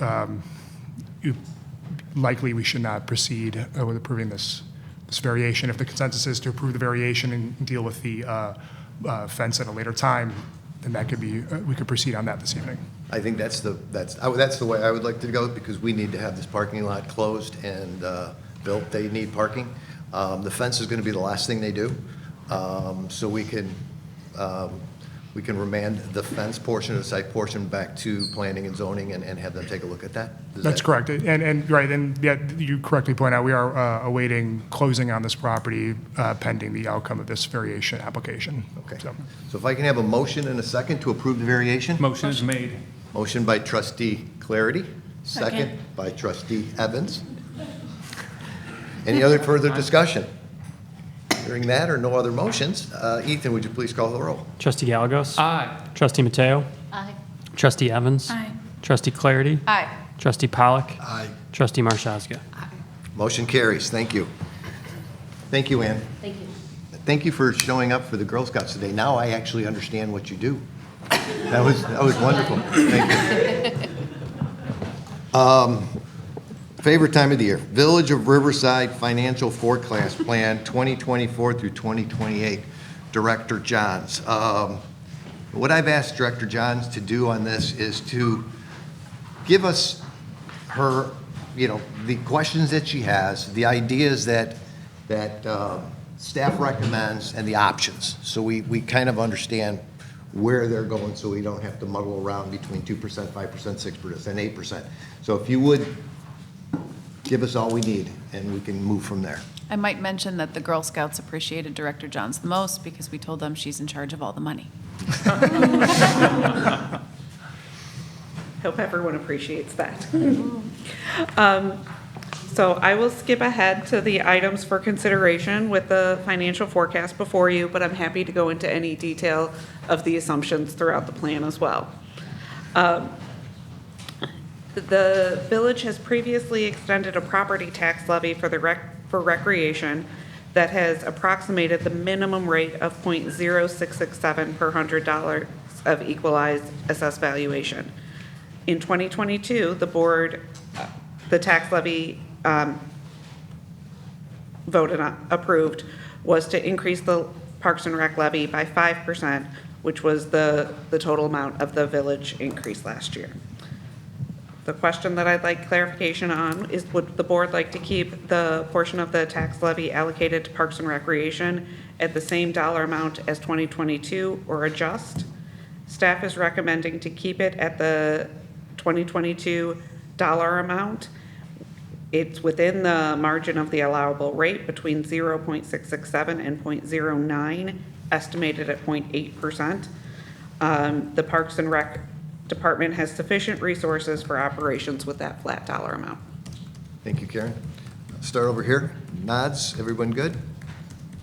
likely we should not proceed with approving this variation. If the consensus is to approve the variation and deal with the fence at a later time, then that could be, we could proceed on that this evening. I think that's the way I would like to go, because we need to have this parking lot closed and built. They need parking. The fence is going to be the last thing they do. So we can remand the fence portion of the site portion back to planning and zoning and have them take a look at that. That's correct. And right, and yeah, you correctly point out, we are awaiting closing on this property pending the outcome of this variation application. Okay. So if I can have a motion and a second to approve the variation? Motion is made. Motion by trustee Clarity, second by trustee Evans. Any other further discussion? Hearing that or no other motions, Ethan, would you please call the roll? Trustee Gallegos? Aye. Trustee Mateo? Aye. Trustee Evans? Aye. Trustee Clarity? Aye. Trustee Pollock? Aye. Trustee Marshazga? Motion carries. Thank you. Thank you, Ann. Thank you. Thank you for showing up for the Girl Scouts today. Now I actually understand what you do. That was wonderful. Thank you. Favorite time of the year, Village of Riverside Financial Forecast Plan 2024 through 2028, Director Johns. What I've asked Director Johns to do on this is to give us her, the questions that she has, the ideas that staff recommends, and the options. So we kind of understand where they're going, so we don't have to muddle around between 2%, 5%, 6%, and 8%. So if you would give us all we need, and we can move from there. I might mention that the Girl Scouts appreciated Director Johns the most because we told them she's in charge of all the money. Hope everyone appreciates that. So I will skip ahead to the items for consideration with the financial forecast before you, but I'm happy to go into any detail of the assumptions throughout the plan as well. The village has previously extended a property tax levy for recreation that has approximated the minimum rate of .0667 per $100 of equalized assessed valuation. In 2022, the tax levy approved was to increase the Parks and Rec levy by 5%, which was the total amount of the village increase last year. The question that I'd like clarification on is, would the board like to keep the portion of the tax levy allocated to Parks and Recreation at the same dollar amount as 2022 or adjust? Staff is recommending to keep it at the 2022 dollar amount. It's within the margin of the allowable rate between 0.667 and 0.09, estimated at 0.8%. The Parks and Rec Department has sufficient resources for operations with that flat dollar amount. Thank you, Karen. Start over here. Nods. Everyone good?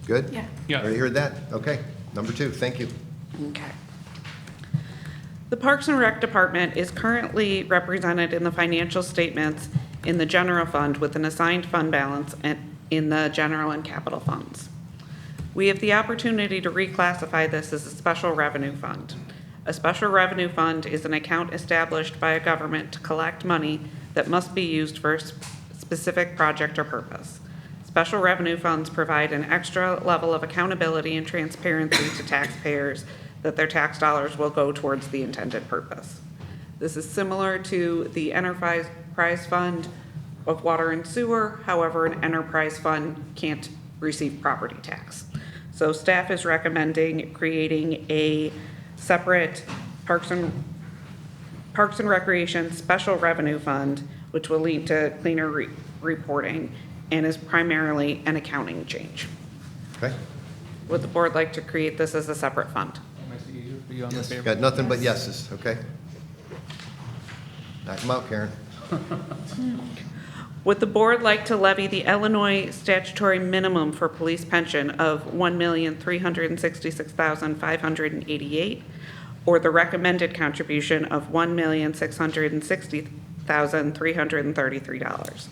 Good? Yeah. Already heard that? Okay. Number 2. Thank you. Okay. The Parks and Rec Department is currently represented in the financial statements in the general fund with an assigned fund balance in the general and capital funds. We have the opportunity to reclassify this as a special revenue fund. A special revenue fund is an account established by a government to collect money that must be used for a specific project or purpose. Special revenue funds provide an extra level of accountability and transparency to taxpayers that their tax dollars will go towards the intended purpose. This is similar to the enterprise fund of water and sewer. However, an enterprise fund can't receive property tax. So staff is recommending creating a separate Parks and Recreation Special Revenue Fund, which will lead to cleaner reporting and is primarily an accounting change. Okay? Would the board like to create this as a separate fund? Makes it easier for you on the Yes. favor. Got nothing but yeses, okay? Knock them out, Karen. Would the board like to levy the Illinois statutory minimum for police pension of $1,366,588 or the recommended contribution of $1,660,333?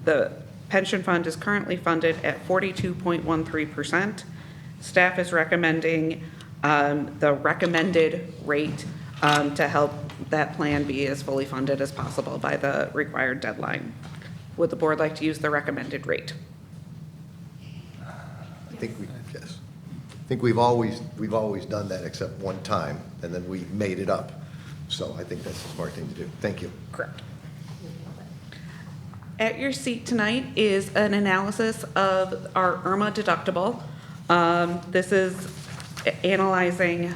The pension fund is currently funded at 42.13%. Staff is recommending the recommended rate to help that plan be as fully funded as possible by the required deadline. Would the board like to use the recommended rate? I think yes. I think we've always done that except one time, and then we made it up. So I think that's a smart thing to do. Thank you. Correct. At your seat tonight is an analysis of our IRMA deductible. This is analyzing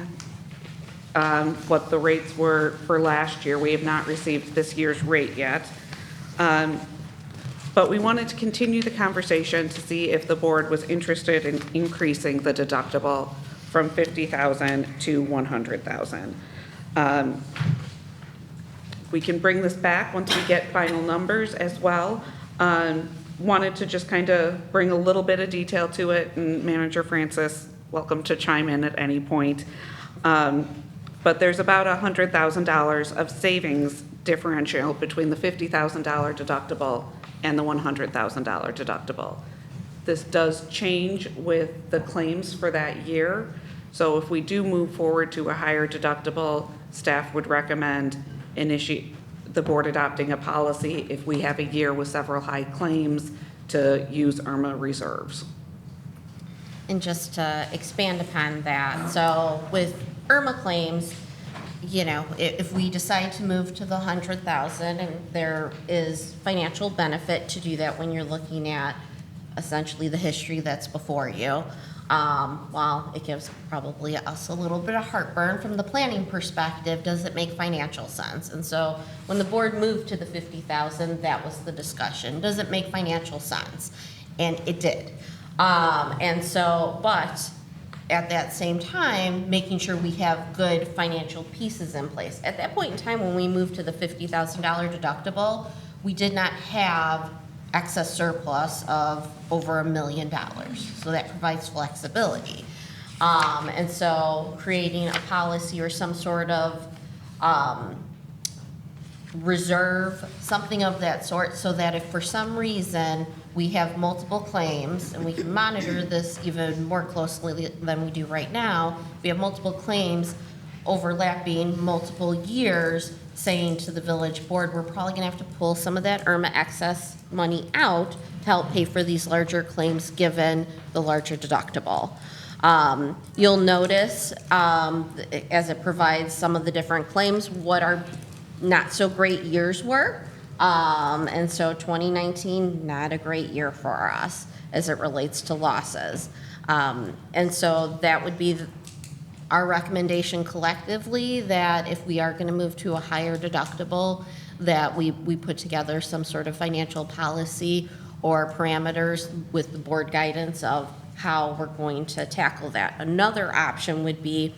what the rates were for last year. We have not received this year's rate yet. But we wanted to continue the conversation to see if the board was interested in increasing the deductible from $50,000 to $100,000. We can bring this back once we get final numbers as well. Wanted to just kind of bring a little bit of detail to it, and Manager Francis, welcome to chime in at any point. But there's about $100,000 of savings differential between the $50,000 deductible and the $100,000 deductible. This does change with the claims for that year. So if we do move forward to a higher deductible, staff would recommend the board adopting a policy if we have a year with several high claims to use IRMA reserves. And just to expand upon that, so with IRMA claims, you know, if we decide to move to the 100,000, and there is financial benefit to do that when you're looking at essentially the history that's before you, while it gives probably us a little bit of heartburn from the planning perspective, does it make financial sense? And so when the board moved to the 50,000, that was the discussion. Does it make financial sense? And it did. And so, but at that same time, making sure we have good financial pieces in place. At that point in time, when we moved to the $50,000 deductible, we did not have excess surplus of over $1 million. So that provides flexibility. And so creating a policy or some sort of reserve, something of that sort, so that if for some reason we have multiple claims, and we can monitor this even more closely than we do right now, we have multiple claims overlapping multiple years, saying to the village board, we're probably gonna have to pull some of that IRMA excess money out to help pay for these larger claims given the larger deductible. You'll notice as it provides some of the different claims, what our not so great years were. And so 2019, not a great year for us as it relates to losses. And so that would be our recommendation collectively, that if we are going to move to a higher deductible, that we put together some sort of financial policy or parameters with the board guidance of how we're going to tackle that. Another option would be,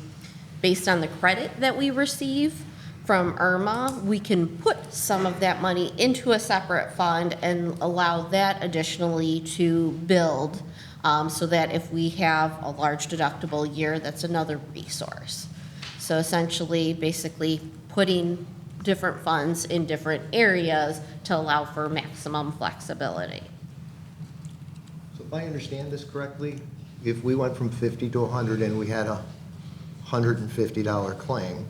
based on the credit that we receive from IRMA, we can put some of that money into a separate fund and allow that additionally to build, so that if we have a large deductible year, that's another resource. So essentially, basically putting different funds in different areas to allow for maximum flexibility. So if I understand this correctly, if we went from 50 to 100 and we had a $150 claim,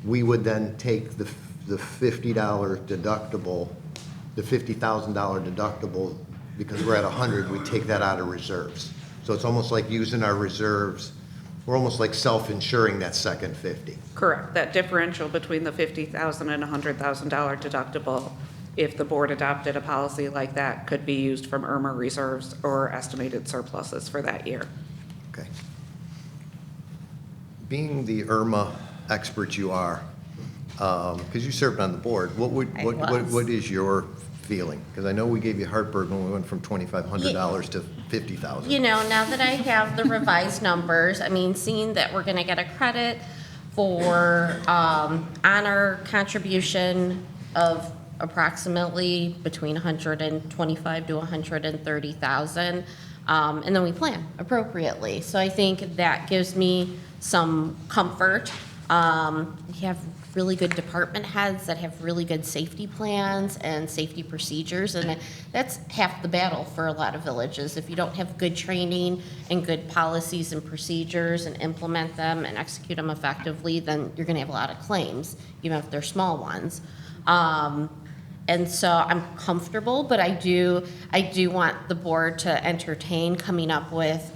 we would then take the $50 deductible, the $50,000 deductible, because we're at 100, we take that out of reserves. So it's almost like using our reserves, we're almost like self-insuring that second 50. Correct. That differential between the $50,000 and $100,000 deductible if the board adopted a policy like that, could be used from IRMA reserves or estimated surpluses for that year. Okay. Being the IRMA expert you are, because you served on the board, what is your feeling? Because I know we gave you heartburn when we went from $2,500 to $50,000. You know, now that I have the revised numbers, I mean, seeing that we're gonna get a credit for honor contribution of approximately between 125 to 130,000, and then we plan appropriately. So I think that gives me some comfort. We have really good department heads that have really good safety plans and safety procedures, and that's half the battle for a lot of villages. If you don't have good training and good policies and procedures and implement them and execute them effectively, then you're gonna have a lot of claims, even if they're small ones. And so I'm comfortable, but I do want the board to entertain coming up with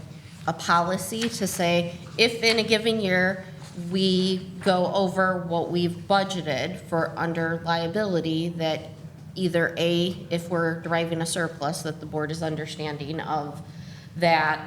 a policy to say, if in a given year we go over what we've budgeted for under liability, that either A, if we're deriving a surplus, that the board is understanding of that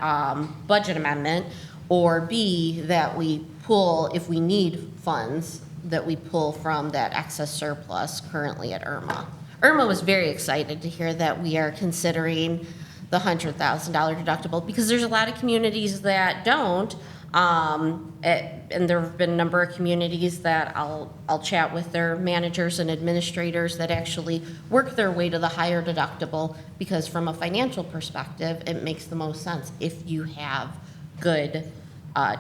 budget amendment, or B, that we pull, if we need funds, that we pull from that excess surplus currently at IRMA. IRMA was very excited to hear that we are considering the $100,000 deductible, because there's a lot of communities that don't. And there have been a number of communities that I'll chat with their managers and administrators that actually work their way to the higher deductible, because from a financial perspective, it makes the most sense if you have good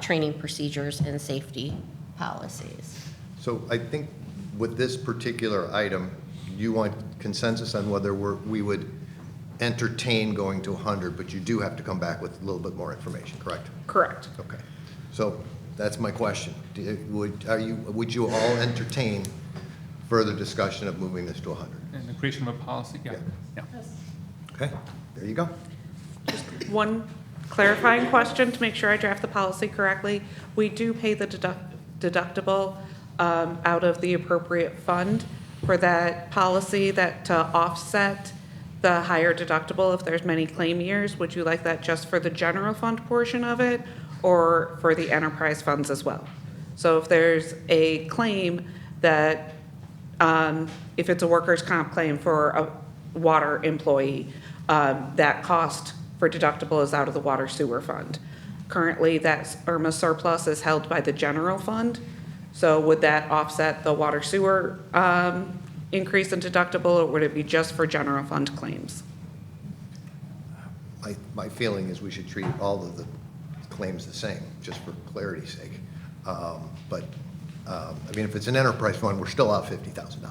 training procedures and safety policies. So I think with this particular item, you want consensus on whether we would entertain going to 100, but you do have to come back with a little bit more information, correct? Correct. Okay. So that's my question. Would you all entertain further discussion of moving this to 100? And the creation of a policy, yeah. Okay, there you go. One clarifying question to make sure I draft the policy correctly. We do pay the deductible out of the appropriate fund for that policy, that to offset the higher deductible if there's many claim years. Would you like that just for the general fund portion of it, or for the enterprise funds as well? So if there's a claim that, if it's a workers' comp claim for a water employee, that cost for deductible is out of the water sewer fund. Currently, that IRMA surplus is held by the general fund. So would that offset the water sewer increase in deductible, or would it be just for general fund claims? My feeling is we should treat all of the claims the same, just for clarity's sake. I mean, if it's an enterprise fund, we're still out $50,000,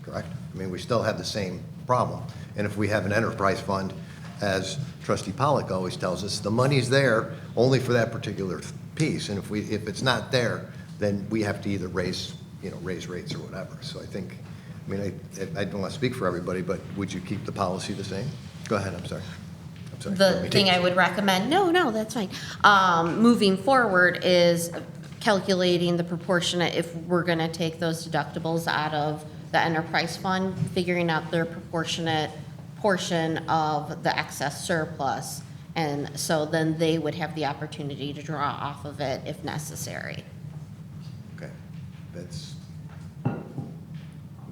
correct? I mean, we still have the same problem. And if we have an enterprise fund, as Trustee Pollock always tells us, the money's there only for that particular piece. And if it's not there, then we have to either raise rates or whatever. So I think, I mean, I don't want to speak for everybody, but would you keep the policy the same? Go ahead, I'm sorry. The thing I would recommend, no, that's fine. Moving forward is calculating the proportionate, if we're gonna take those deductibles out of the enterprise fund, figuring out their proportionate portion of the excess surplus. And so then they would have the opportunity to draw off of it if necessary. Okay,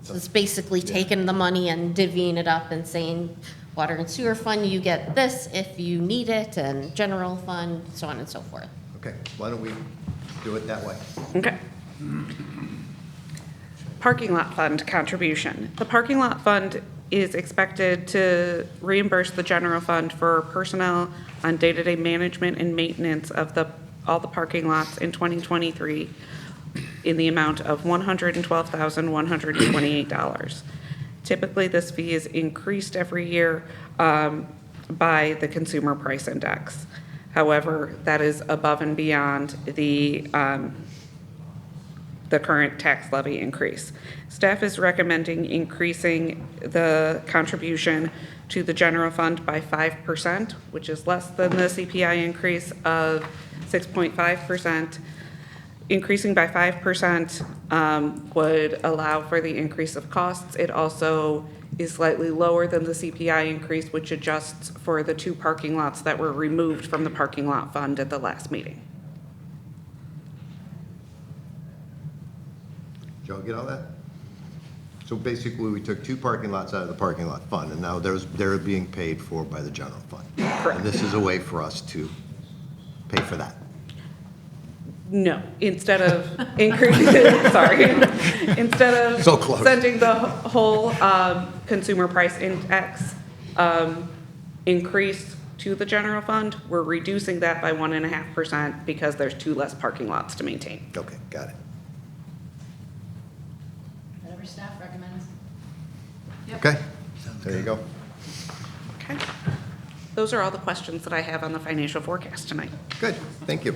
So it's basically taking the money and divvying it up and saying, water and sewer fund, you get this if you need it, and general fund, so on and so forth. Okay, why don't we do it that way? Okay. Parking lot fund contribution. The parking lot fund is expected to reimburse the general fund for personnel on day-to-day management and maintenance of all the parking lots in 2023 in the amount of $112,128. Typically, this fee is increased every year by the Consumer Price Index. However, that is above and beyond the current tax levy increase. Staff is recommending increasing the contribution to the general fund by 5%, which is less than the CPI increase of 6.5%. Increasing by 5% would allow for the increase of costs. It also is slightly lower than the CPI increase, which adjusts for the 2 parking lots that were removed from the parking lot fund at the last meeting. Did y'all get all that? So basically, we took 2 parking lots out of the parking lot fund, and now they're being paid for by the general fund. Correct. And this is a way for us to pay for that. No, instead of increasing, sorry, instead of So close. sending the whole consumer price index increase to the general fund, we're reducing that by 1.5% because there's 2 less parking lots to maintain. Okay, got it. Whatever staff recommends. Okay, there you go. Okay. Those are all the questions that I have on the financial forecast tonight. Good, thank you.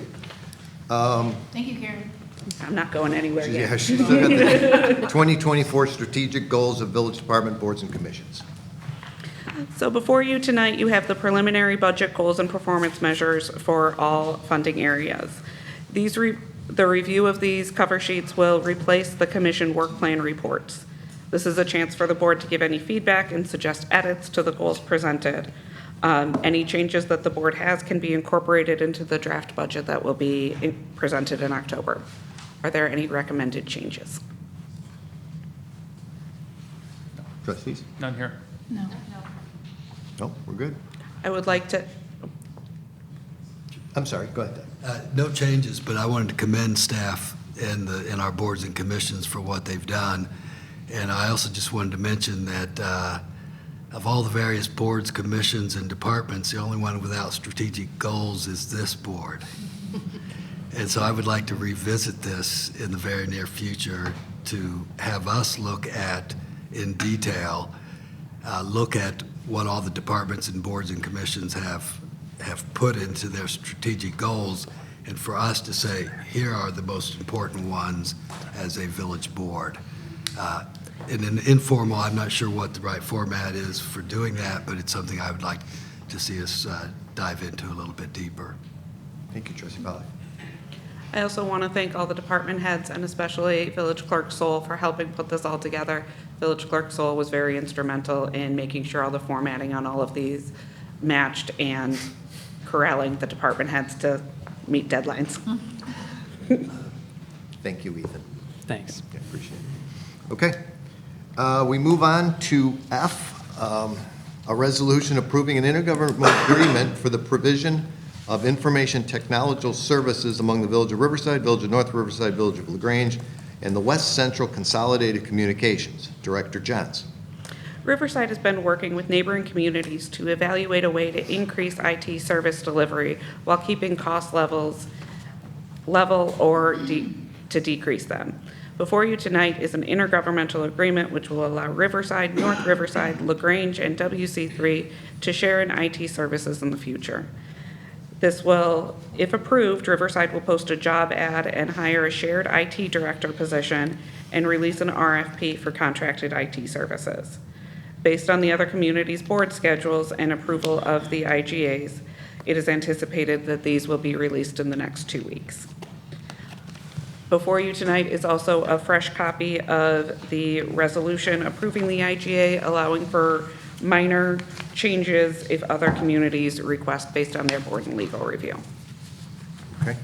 Thank you, Karen. I'm not going anywhere yet. Yeah, she's still got the 2024 strategic goals of village department boards and commissions. So before you tonight, you have the preliminary budget goals and performance measures for all funding areas. The review of these cover sheets will replace the commission work plan reports. This is a chance for the board to give any feedback and suggest edits to the goals presented. Any changes that the board has can be incorporated into the draft budget that will be presented in October. Are there any recommended changes? Trustees? None here. No. No, we're good. I would like to, I'm sorry, go ahead. No changes, but I wanted to commend staff and our boards and commissions for what they've done. And I also just wanted to mention that of all the various boards, commissions, and departments, the only one without strategic goals is this board. And so I would like to revisit this in the very near future to have us look at, in detail, look at what all the departments and boards and commissions have put into their strategic goals, and for us to say, here are the most important ones as a village board. In an informal, I'm not sure what the right format is for doing that, but it's something I would like to see us dive into a little bit deeper. Thank you, Trustee Pollak. I also want to thank all the department heads and especially Village Clerk Soul for helping put this all together. Village Clerk Soul was very instrumental in making sure all the formatting on all of these matched and corralling the department heads to meet deadlines. Thank you, Ethan. Thanks. Yeah, appreciate it. Okay. We move on to F, a resolution approving an intergovernmental agreement for the provision of information technological services among the Village of Riverside, Village of North Riverside, Village of LaGrange, and the West Central Consolidated Communications. Director Jens. Riverside has been working with neighboring communities to evaluate a way to increase IT service delivery while keeping cost levels level or to decrease them. Before you tonight is an intergovernmental agreement which will allow Riverside, North Riverside, LaGrange, and WC3 to share in IT services in the future. This will, if approved, Riverside will post a job ad and hire a shared IT director position and release an RFP for contracted IT services. Based on the other communities' board schedules and approval of the IGAs, it is anticipated that these will be released in the next 2 weeks. Before you tonight is also a fresh copy of the resolution approving the IGA, allowing for minor changes if other communities request based on their board and legal review. Okay.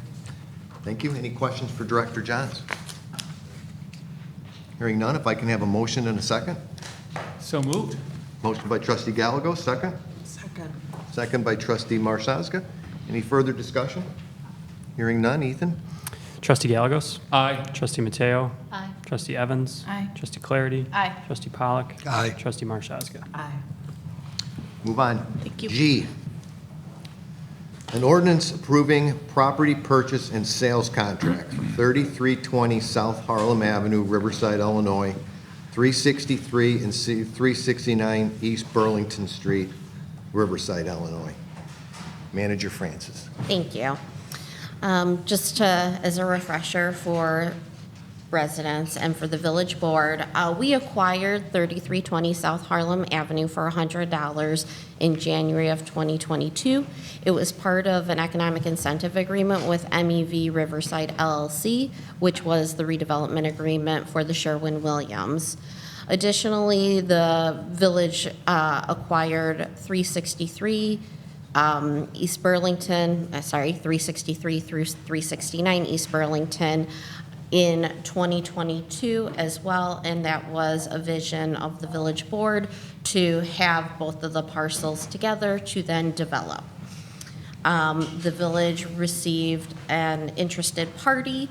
Thank you. Any questions for Director Johns? Hearing none, if I can have a motion and a second. So moved. Motion by Trustee Gallego, second. Second. Second by Trustee Marszewska. Any further discussion? Hearing none. Ethan? Trustee Gallegos? Aye. Trustee Mateo? Aye. Trustee Evans? Aye. Trustee Clarity? Aye. Trustee Pollak? Aye. Trustee Marszewska? Aye. Move on. Thank you. G, an ordinance approving property purchase and sales contract, 3320 South Harlem Avenue, Riverside, Illinois, 363 and 369 East Burlington Street, Riverside, Illinois. Manager Francis. Thank you. Just as a refresher for residents and for the village board, we acquired 3320 South Harlem Avenue for $100 in January of 2022. It was part of an economic incentive agreement with MEV Riverside LLC, which was the redevelopment agreement for the Sherwin-Williams. Additionally, the village acquired 363 East Burlington, 363 through 369 East Burlington in 2022 as well, and that was a vision of the village board to have both of the parcels together to then develop. The village received an interested party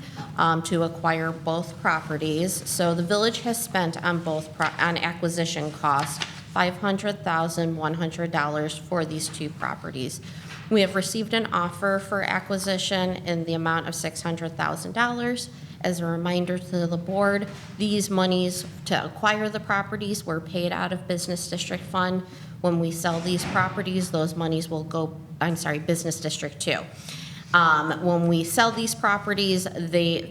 to acquire both properties. So the village has spent on on acquisition costs $500,100 for these two properties. We have received an offer for acquisition in the amount of $600,000. As a reminder to the board, these monies to acquire the properties were paid out of Business District Fund. When we sell these properties, those monies will go, Business District 2. When we sell these properties,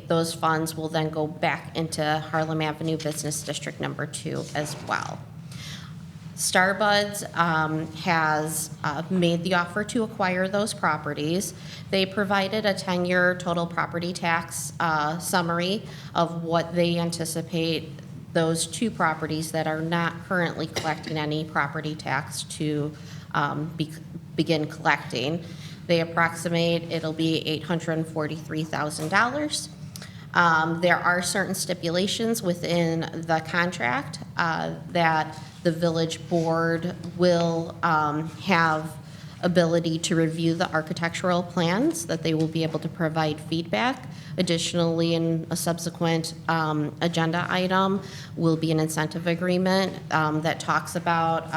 those funds will then go back into Harlem Avenue Business District number 2 as well. Starbuds has made the offer to acquire those properties. They provided a 10-year total property tax summary of what they anticipate those two properties that are not currently collecting any property tax to begin collecting. They approximate it'll be $843,000. There are certain stipulations within the contract that the village board will have ability to review the architectural plans, that they will be able to provide feedback. Additionally, in a subsequent agenda item will be an incentive agreement that talks about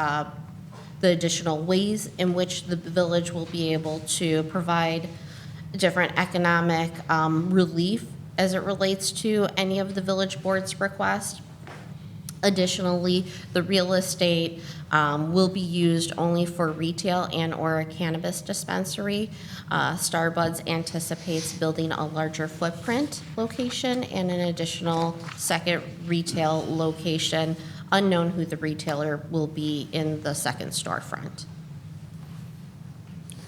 the additional ways in which the village will be able to provide different economic relief as it relates to any of the village board's requests. Additionally, the real estate will be used only for retail and or a cannabis dispensary. Starbuds anticipates building a larger footprint location and an additional second retail location, unknown who the retailer will be in the second storefront.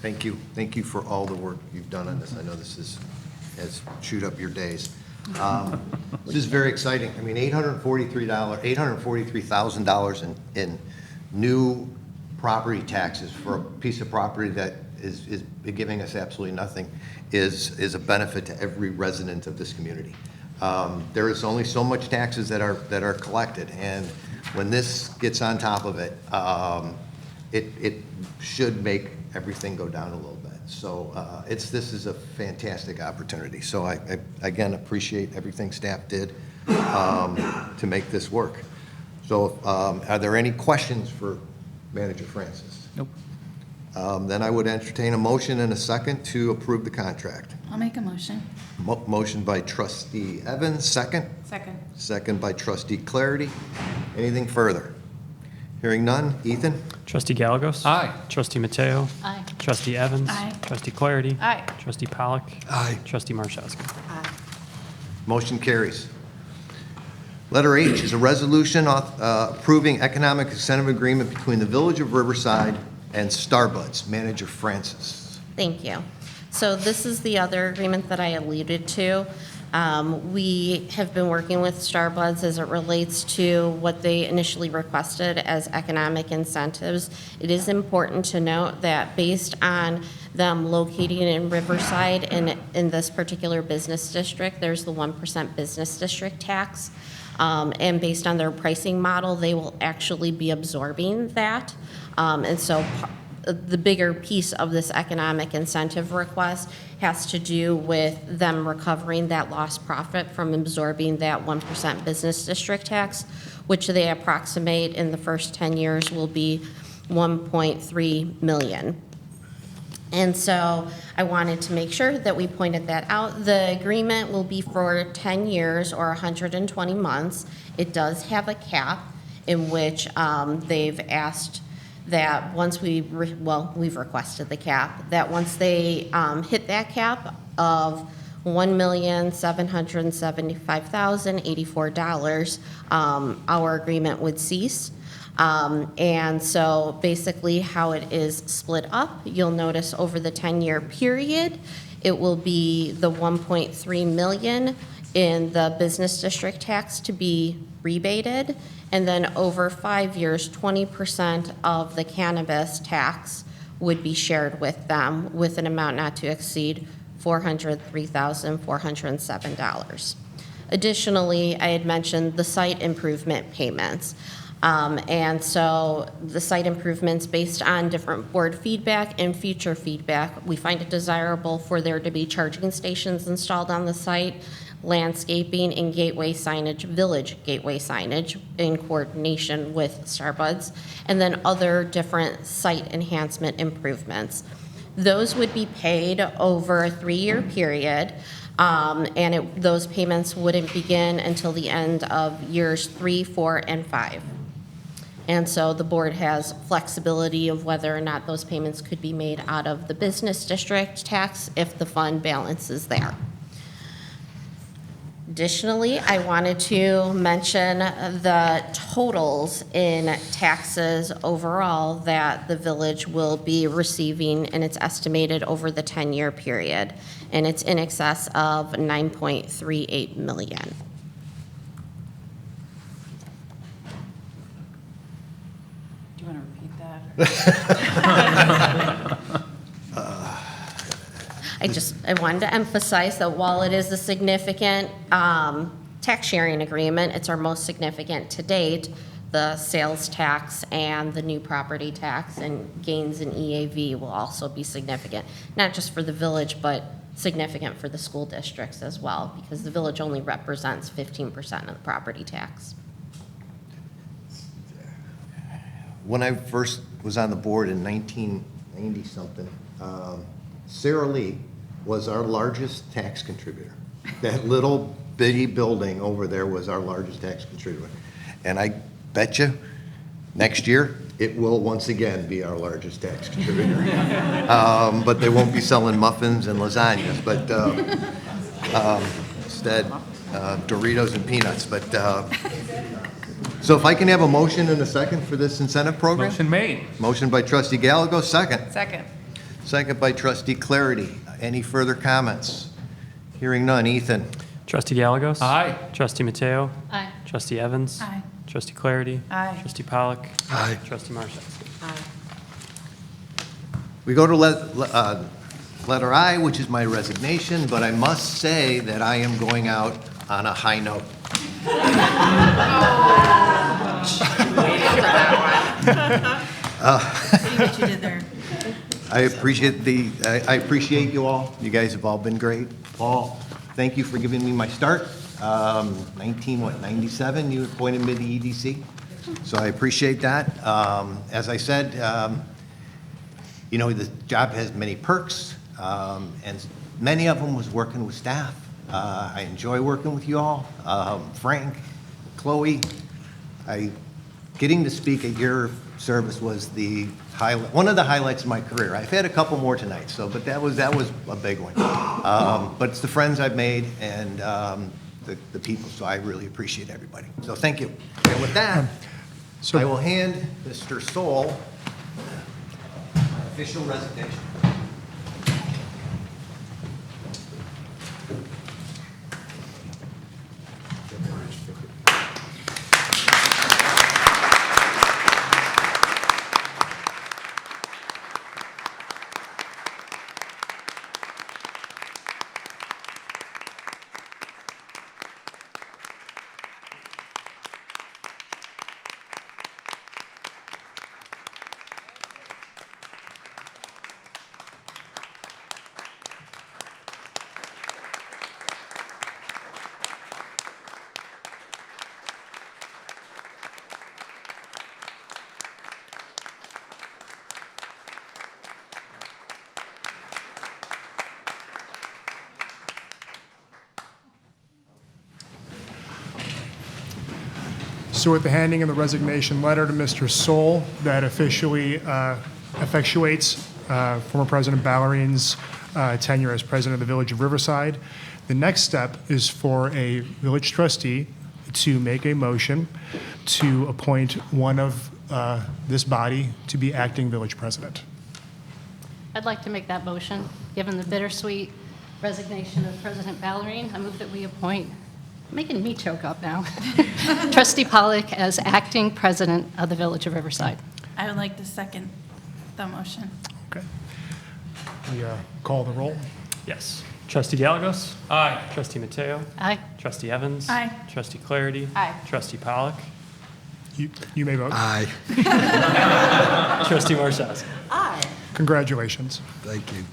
Thank you. Thank you for all the work you've done on this. I know this has chewed up your days. This is very exciting. I mean, $843,000 in new property taxes for a piece of property that is giving us absolutely nothing is a benefit to every resident of this community. There is only so much taxes that are collected, and when this gets on top of it, it should make everything go down a little bit. So this is a fantastic opportunity. So I again appreciate everything staff did to make this work. So are there any questions for Manager Francis? Nope. Then I would entertain a motion and a second to approve the contract. I'll make a motion. Motion by Trustee Evans, second. Second. Second by Trustee Clarity. Anything further? Hearing none. Ethan? Trustee Gallegos? Aye. Trustee Mateo? Aye. Trustee Evans? Aye. Trustee Clarity? Aye. Trustee Pollock? Aye. Trustee Marchewski? Motion carries. Letter H is a resolution approving economic incentive agreement between the Village of Riverside and Starbuds. Manager Francis. Thank you. So this is the other agreement that I alluded to. We have been working with Starbuds as it relates to what they initially requested as economic incentives. It is important to note that based on them locating in Riverside and in this particular business district, there's the 1% business district tax. And based on their pricing model, they will actually be absorbing that. And so the bigger piece of this economic incentive request has to do with them recovering that lost profit from absorbing that 1% business district tax, which they approximate in the first 10 years will be $1.3 million. And so I wanted to make sure that we pointed that out. The agreement will be for 10 years or 120 months. It does have a cap in which they've asked that once we've requested the cap, that once they hit that cap of $1,775,084, our agreement would cease. And so basically how it is split up, you'll notice over the 10-year period, it will be the $1.3 million in the business district tax to be rebated, and then over 5 years, 20% of the cannabis tax would be shared with them with an amount not to exceed $403,407. Additionally, I had mentioned the site improvement payments. And so the site improvements, based on different board feedback and future feedback, we find it desirable for there to be charging stations installed on the site, landscaping and gateway signage, village gateway signage in coordination with Starbuds, and then other different site enhancement improvements. Those would be paid over a 3-year period, and those payments wouldn't begin until the end of years 3, 4, and 5. And so the board has flexibility of whether or not those payments could be made out of the business district tax if the fund balance is there. Additionally, I wanted to mention the totals in taxes overall that the village will be receiving, and it's estimated over the 10-year period, and it's in excess of $9.38 million. Do you want to repeat that? I wanted to emphasize that while it is a significant tax sharing agreement, it's our most significant to date. The sales tax and the new property tax and gains in EAV will also be significant, not just for the village, but significant for the school districts as well, because the village only represents 15% of the property tax. When I first was on the board in 1990-something, Sarah Lee was our largest tax contributor. That little bitty building over there was our largest tax contributor. And I bet you next year it will once again be our largest tax contributor. But they won't be selling muffins and lasagnas, but instead Doritos and peanuts. But so if I can have a motion and a second for this incentive program? Motion made. Motion by trustee Gallego, second. Second. Second by trustee Clarity. Any further comments? Hearing none. Ethan? Trustee Gallegos? Aye. Trustee Mateo? Aye. Trustee Evans? Aye. Trustee Clarity? Aye. Trustee Pollock? Aye. Trustee Marshall? We go to letter I, which is my resignation, but I must say that I am going out on a high note. See what you did there. I appreciate you all. You guys have all been great. Paul, thank you for giving me my start. 97, you appointed me to the EDC. So I appreciate that. As I said, the job has many perks, and many of them was working with staff. I enjoy working with you all. Frank, Chloe, getting to speak at your service was one of the highlights of my career. I've had a couple more tonight, but that was a big one. But it's the friends I've made and the people, so I really appreciate everybody. So thank you. And with that, I will hand Mr. Soul official resignation. So with the handing of the resignation letter to Mr. Soul, that officially effectuates former President Ballerin's tenure as president of the Village of Riverside. The next step is for a village trustee to make a motion to appoint one of this body to be acting village president. I'd like to make that motion. Given the bittersweet resignation of President Ballerine, I move that we appoint Making me choke up now. Trustee Pollock as acting president of the Village of Riverside. I would like to second the motion. Okay. We call the roll. Yes. Trustee Gallegos? Aye. Trustee Mateo? Aye. Trustee Evans? Aye. Trustee Clarity? Aye. Trustee Pollock? You may vote. Aye. Trustee Marchese? Aye. Congratulations. Thank you.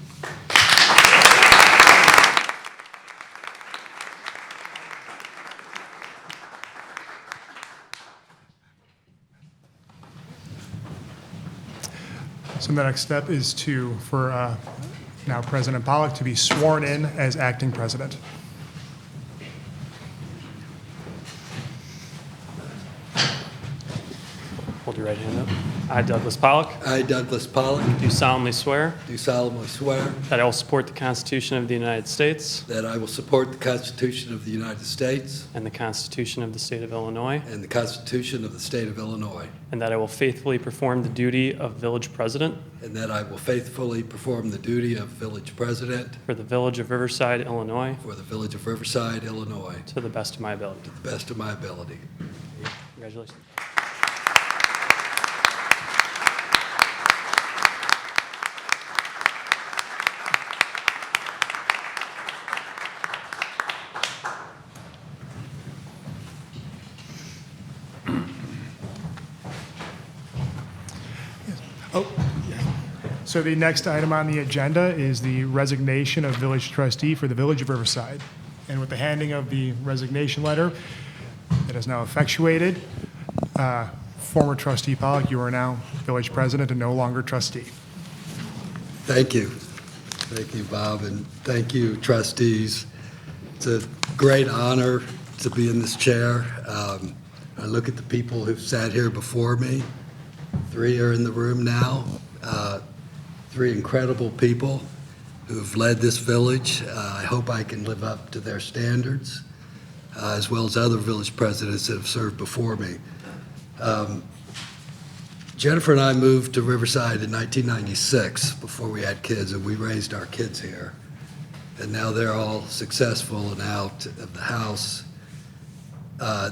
So the next step is for now President Pollock to be sworn in as acting president. Hold your right hand up. I, Douglas Pollock, I, Douglas Pollock, do solemnly swear do solemnly swear that I will support the Constitution of the United States that I will support the Constitution of the United States and the Constitution of the State of Illinois, and the Constitution of the State of Illinois, and that I will faithfully perform the duty of village president and that I will faithfully perform the duty of village president for the Village of Riverside, Illinois, for the Village of Riverside, Illinois, to the best of my ability. to the best of my ability. Congratulations. Oh, yeah. So the next item on the agenda is the resignation of village trustee for the Village of Riverside. And with the handing of the resignation letter that is now effectuated, former trustee Pollock, you are now village president and no longer trustee. Thank you. Thank you, Bob, and thank you, trustees. It's a great honor to be in this chair. I look at the people who've sat here before me. 3 are in the room now. 3 incredible people who've led this village. I hope I can live up to their standards, as well as other village presidents that have served before me. Jennifer and I moved to Riverside in 1996 before we had kids, and we raised our kids here. And now they're all successful and out of the house.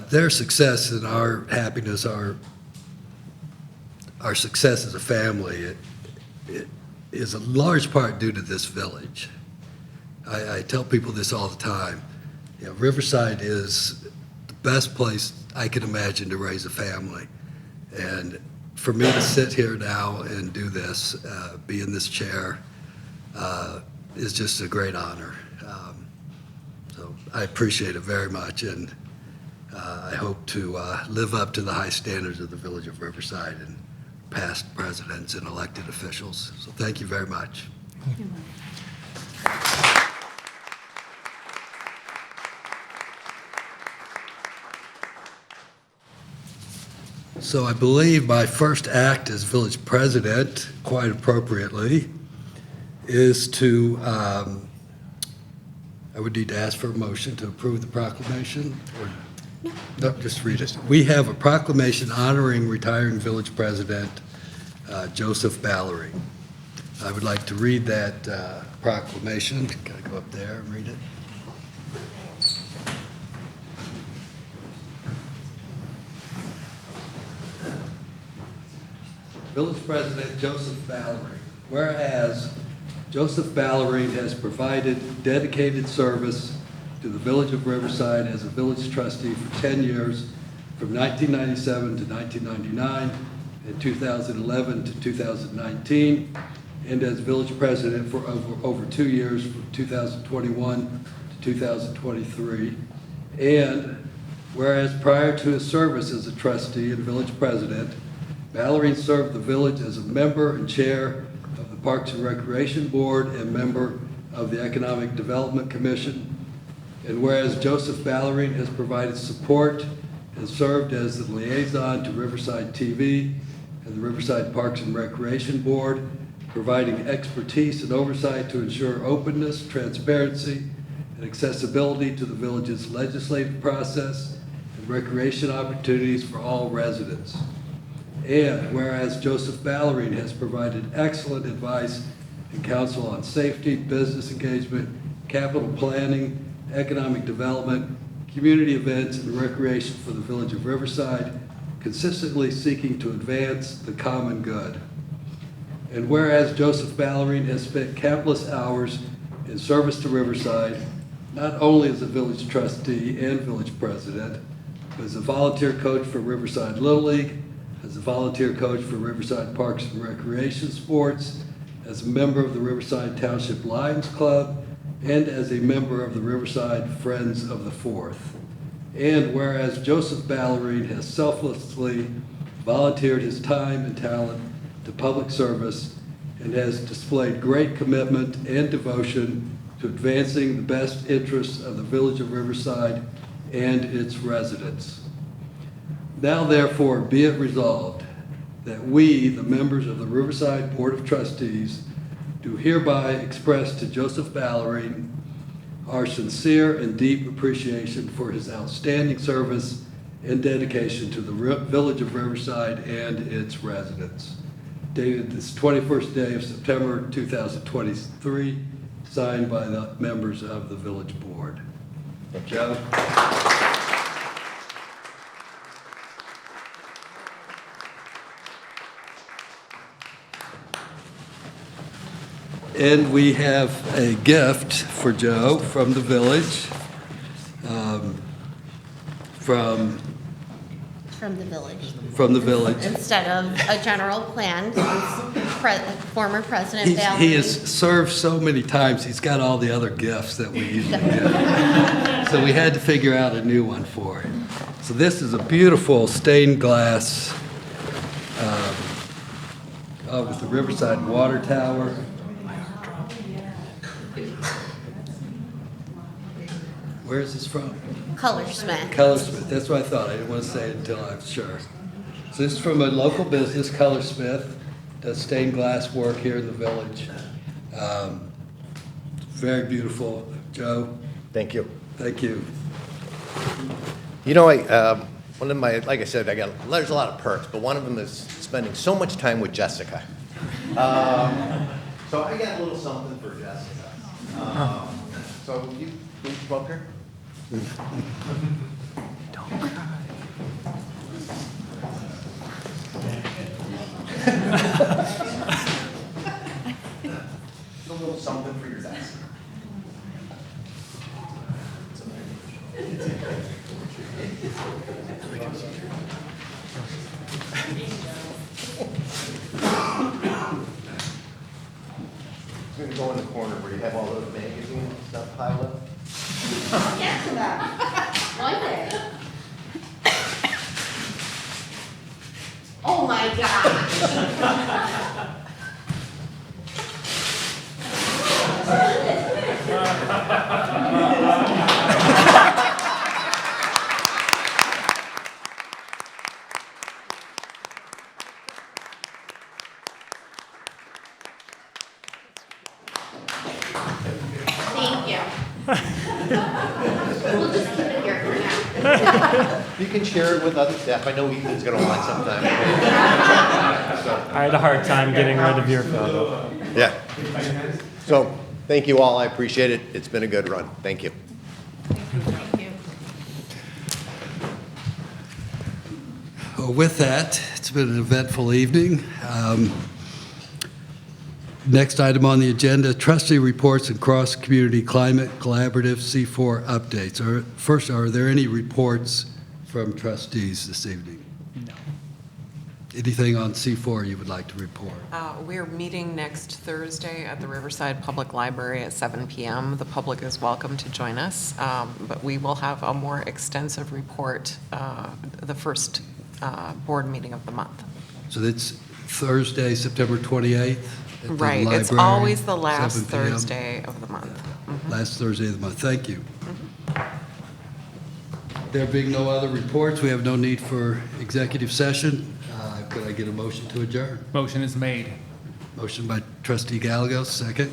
Their success and our happiness, our success as a family, it is a large part due to this village. I tell people this all the time. You know, Riverside is the best place I can imagine to raise a family. And for me to sit here now and do this, be in this chair, is just a great honor. So I appreciate it very much, and I hope to live up to the high standards of the Village of Riverside and past presidents and elected officials. So thank you very much. So I believe my first act as village president, quite appropriately, is to, I would need to ask for a motion to approve the proclamation, or no, just read it. We have a proclamation honoring retiring village president Joseph Ballery. I would like to read that proclamation. Can I go up there and read it? Village President Joseph Ballery. Whereas Joseph Ballery has provided dedicated service to the Village of Riverside as a village trustee for 10 years, from 1997 to 1999, and 2011 to 2019, and as village president for over 2 years, from 2021 to 2023. And whereas prior to his service as a trustee and village president, Ballery served the village as a member and chair of the Parks and Recreation Board and member of the Economic Development Commission. And whereas Joseph Ballery has provided support and served as the liaison to Riverside TV and the Riverside Parks and Recreation Board, providing expertise and oversight to ensure openness, transparency, and accessibility to the village's legislative process and recreation opportunities for all residents. And whereas Joseph Ballery has provided excellent advice and counsel on safety, business engagement, capital planning, economic development, community events, and recreation for the village of Riverside, consistently seeking to advance the common good. And whereas Joseph Ballerine has spent countless hours in service to Riverside, not only as a village trustee and village president, but as a volunteer coach for Riverside Little League, as a volunteer coach for Riverside Parks and Recreation Sports, as a member of the Riverside Township Lions Club, and as a member of the Riverside Friends of the Fourth. And whereas Joseph Ballerine has selflessly volunteered his time and talent to public service and has displayed great commitment and devotion to advancing the best interests of the village of Riverside and its residents. Now therefore be it resolved that we, the members of the Riverside Board of Trustees, do hereby express to Joseph Ballerine our sincere and deep appreciation for his outstanding service and dedication to the village of Riverside and its residents. Dated this 21st day of September 2023, signed by the members of the village board. Joe? And we have a gift for Joe from the village, From the village. From the village. Instead of a general plan, former President He Ballerine. has served so many times, he's got all the other gifts that we usually give. So we had to figure out a new one for him. So this is a beautiful stained glass with the Riverside Water Tower. Where is this from? Colorsmith. Colorsmith, that's what I thought. I didn't want to say it until I was sure. So this is from a local business, Colorsmith, does stained glass work here in the village. Very beautiful. Joe? Thank you. Thank you. You know, one of my, like I said, there's a lot of perks, but one of them is spending so much time with Jessica. So I got a little something for Jessica. So you come up here. Don't cry. A little something for your desk. It's going to go in the corner where you have all those magazines and stuff piled up. I'll get to that one day. Oh my gosh. Thank you. We'll just keep it here for now. You can share it with other staff. I know Ethan's going to want sometime. I had a hard time getting rid of your photo. Yeah. So, thank you all. I appreciate it. It's been a good run. Thank you. Thank you. Well, with that, it's been an eventful evening. Next item on the agenda, trustee reports and cross-community climate collaborative C4 updates. First, are there any reports from trustees this evening? No. Anything on C4 you would like to report? We're meeting next Thursday at the Riverside Public Library at 7 p.m. The public is welcome to join us, but we will have a more extensive report the first board meeting of the month. So that's Thursday, September 28th? At the Right, it's library, always the last 7 p.m. Thursday of the month. Last Thursday of the month. Thank you. There being no other reports, we have no need for executive session. Could I get a motion to adjourn? Motion is made. Motion by trustee Gallegos, second.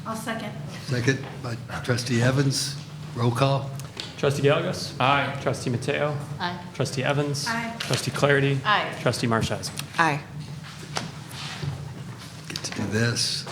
I'll second. Second by trustee Evans. Roll call. Trustee Gallegos? Aye. Trustee Mateo? Aye. Trustee Evans? Aye. Trustee Clarity? Aye. Trustee Marchese? Aye. Get to do this.